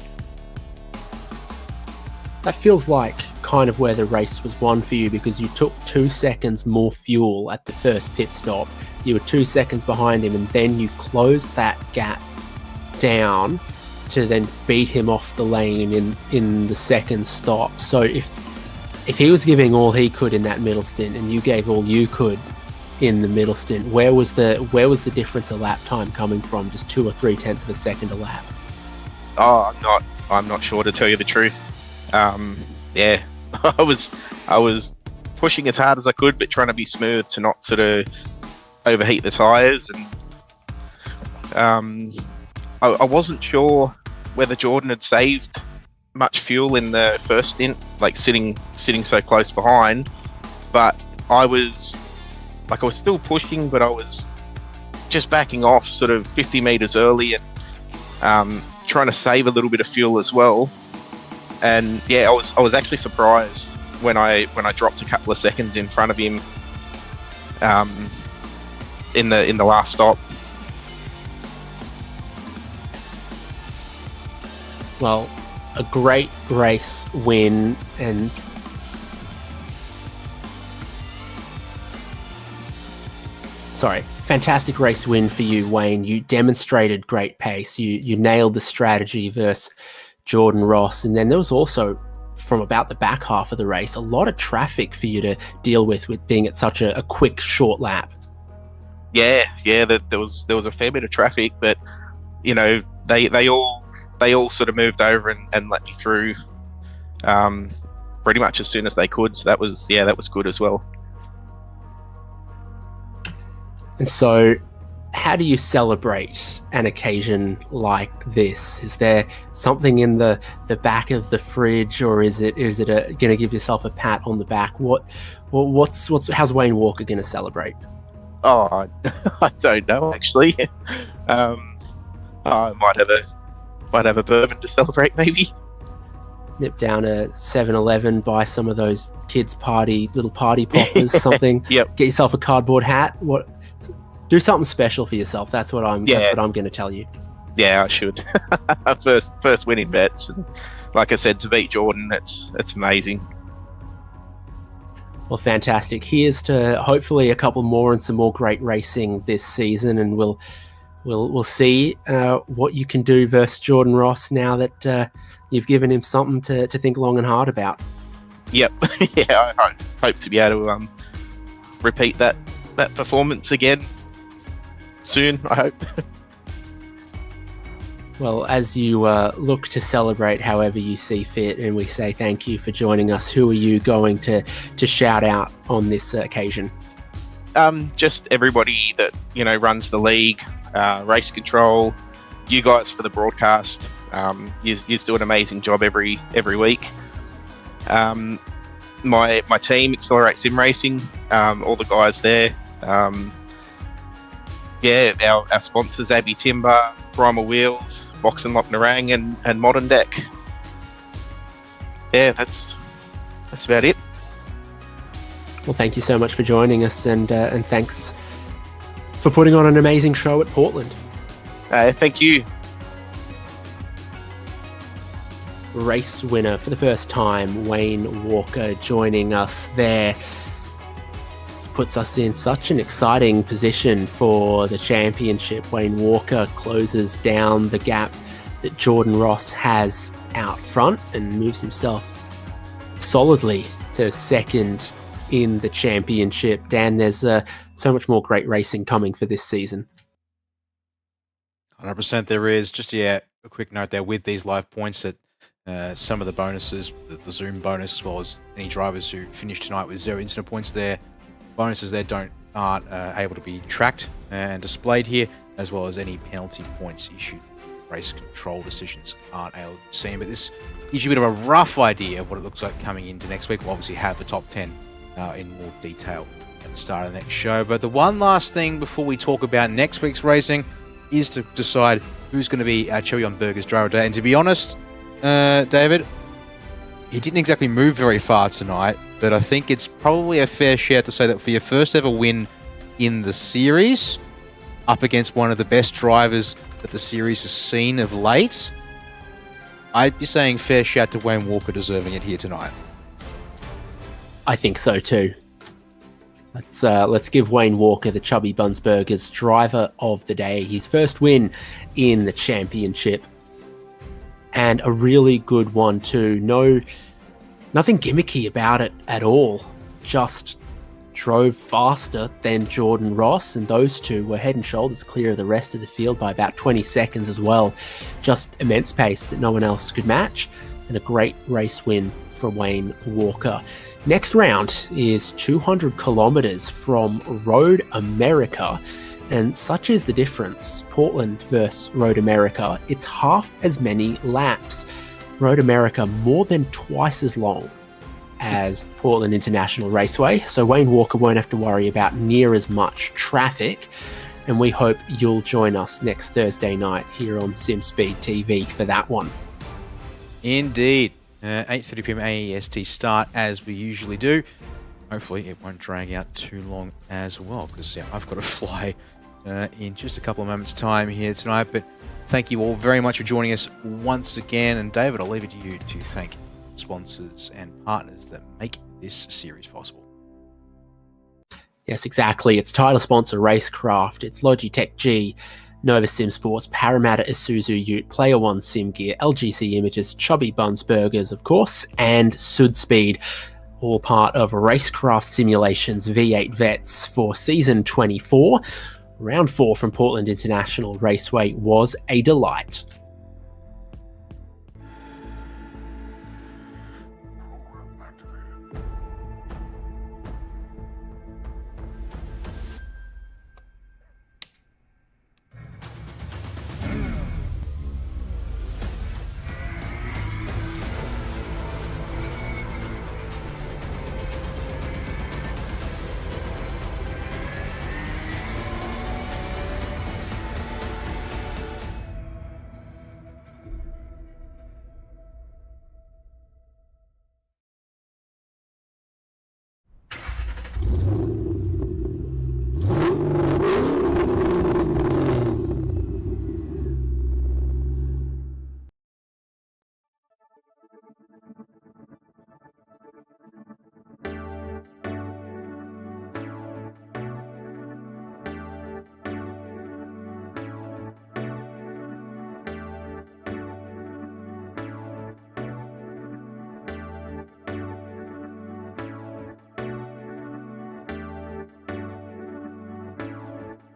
That feels like kind of where the race was won for you, because you took 2 seconds more fuel at the first pit stop. You were 2 seconds behind him, and then you closed that gap down to then beat him off the lane in the second stop. So if he was giving all he could in that middle stint and you gave all you could in the middle stint, where was the difference of lap time coming from? Just 2 or 3 tenths of a second a lap? Oh, I'm not sure, to tell you the truth. Yeah, I was pushing as hard as I could, but trying to be smooth to not sort of overheat the tires, and I wasn't sure whether Jordan had saved much fuel in the first stint, like sitting so close behind. But I was still pushing, but I was just backing off sort of 50 meters early and trying to save a little bit of fuel as well. And yeah, I was actually surprised when I dropped a couple of seconds in front of him in the last stop. Well, a great race win, and fantastic race win for you, Wayne. You demonstrated great pace. You nailed the strategy versus Jordan Ross, and then there was also, from about the back half of the race, a lot of traffic for you to deal with being at such a quick short lap. Yeah, there was a fair bit of traffic, but they all sort of moved over and let me through pretty much as soon as they could. So that was good as well. And so, how do you celebrate an occasion like this? Is there something in the back of the fridge, or is it going to give yourself a pat on the back? How's Wayne Walker going to celebrate? Oh, I don't know actually. I might have a bourbon to celebrate, maybe. Nip down a 7-Eleven, buy some of those kids' little party poppers, something. Yep. Get yourself a cardboard hat. Do something special for yourself. That's what I'm going to tell you. Yeah, I should. first win in bets, and like I said, to beat Jordan, it's amazing. Well, fantastic. Here's to hopefully a couple more and some more great racing this season, and we'll see what you can do versus Jordan Ross now that you've given him something to think long and hard about. Yep. Yeah, I hope to be able to repeat that performance again soon, I hope. Well, as you look to celebrate however you see fit, and we say thank you for joining us, who are you going to shout out on this occasion? Just everybody that runs the league, race control, you guys for the broadcast. You do an amazing job every week. My team, Accelerate Sim Racing, all the guys there. Our sponsors, Abbey Timber, Primal Wheels, Box and Lock Narang, and Modern Deck. Yeah, that's about it. Well, thank you so much for joining us, and thanks for putting on an amazing show at Portland. Thank you. Race winner for the first time, Wayne Walker, joining us there. This puts us in such an exciting position for the championship. Wayne Walker closes down the gap that Jordan Ross has out front and moves himself solidly to second in the championship. Dan, there's so much more great racing coming for this season. 100% there is. Just a quick note there with these live points that some of the bonuses, the Zoom bonus, as well as any drivers who finished tonight with 0 incident points, their bonuses there don't aren't able to be tracked and displayed here, as well as any penalty points issued for race control decisions aren't able to be seen. But this gives you a bit of a rough idea of what it looks like coming into next week. We'll obviously have the top 10 in more detail at the start of the next show. But the one last thing before we talk about next week's racing is to decide who's going to be our Cherry on Burgers driver today. And to be honest, David, he didn't exactly move very far tonight, but I think it's probably a fair shout to say that for your first ever win in the series, up against one of the best drivers that the series has seen of late, I'd be saying fair shout to Wayne Walker deserving it here tonight. I think so too. Let's give Wayne Walker the Chubby Buns Burgers driver of the day. His first win in the championship. And a really good one too. Nothing gimmicky about it at all. Just drove faster than Jordan Ross, and those two were head and shoulders clear of the rest of the field by about 20 seconds as well. Just immense pace that no one else could match, and a great race win for Wayne Walker. Next round is 200 kilometers from Road America, and such is the difference. Portland versus Road America, it's half as many laps. Road America more than twice as long as Portland International Raceway, so Wayne Walker won't have to worry about near as much traffic, and we hope you'll join us next Thursday night here on SimSpeed TV for that one. Indeed. 8:30 p.m. AEST start as we usually do. Hopefully it won't drag out too long as well, because I've got to fly in just a couple of moments' time here tonight. But thank you all very much for joining us once again. And David, I'll leave it to you to thank sponsors and partners that make this series possible. Yes, exactly. It's title sponsor RaceKraft, it's Logitech G, Nova Sim Sports, Parramatta Isuzu Ute, Player One Sim Gear, LGC Images, Chubby Buns Burgers, of course, and SimSpeed, all part of RaceKraft Simulations V8 Vets for Season 24. Round 4 from Portland International Raceway was a delight.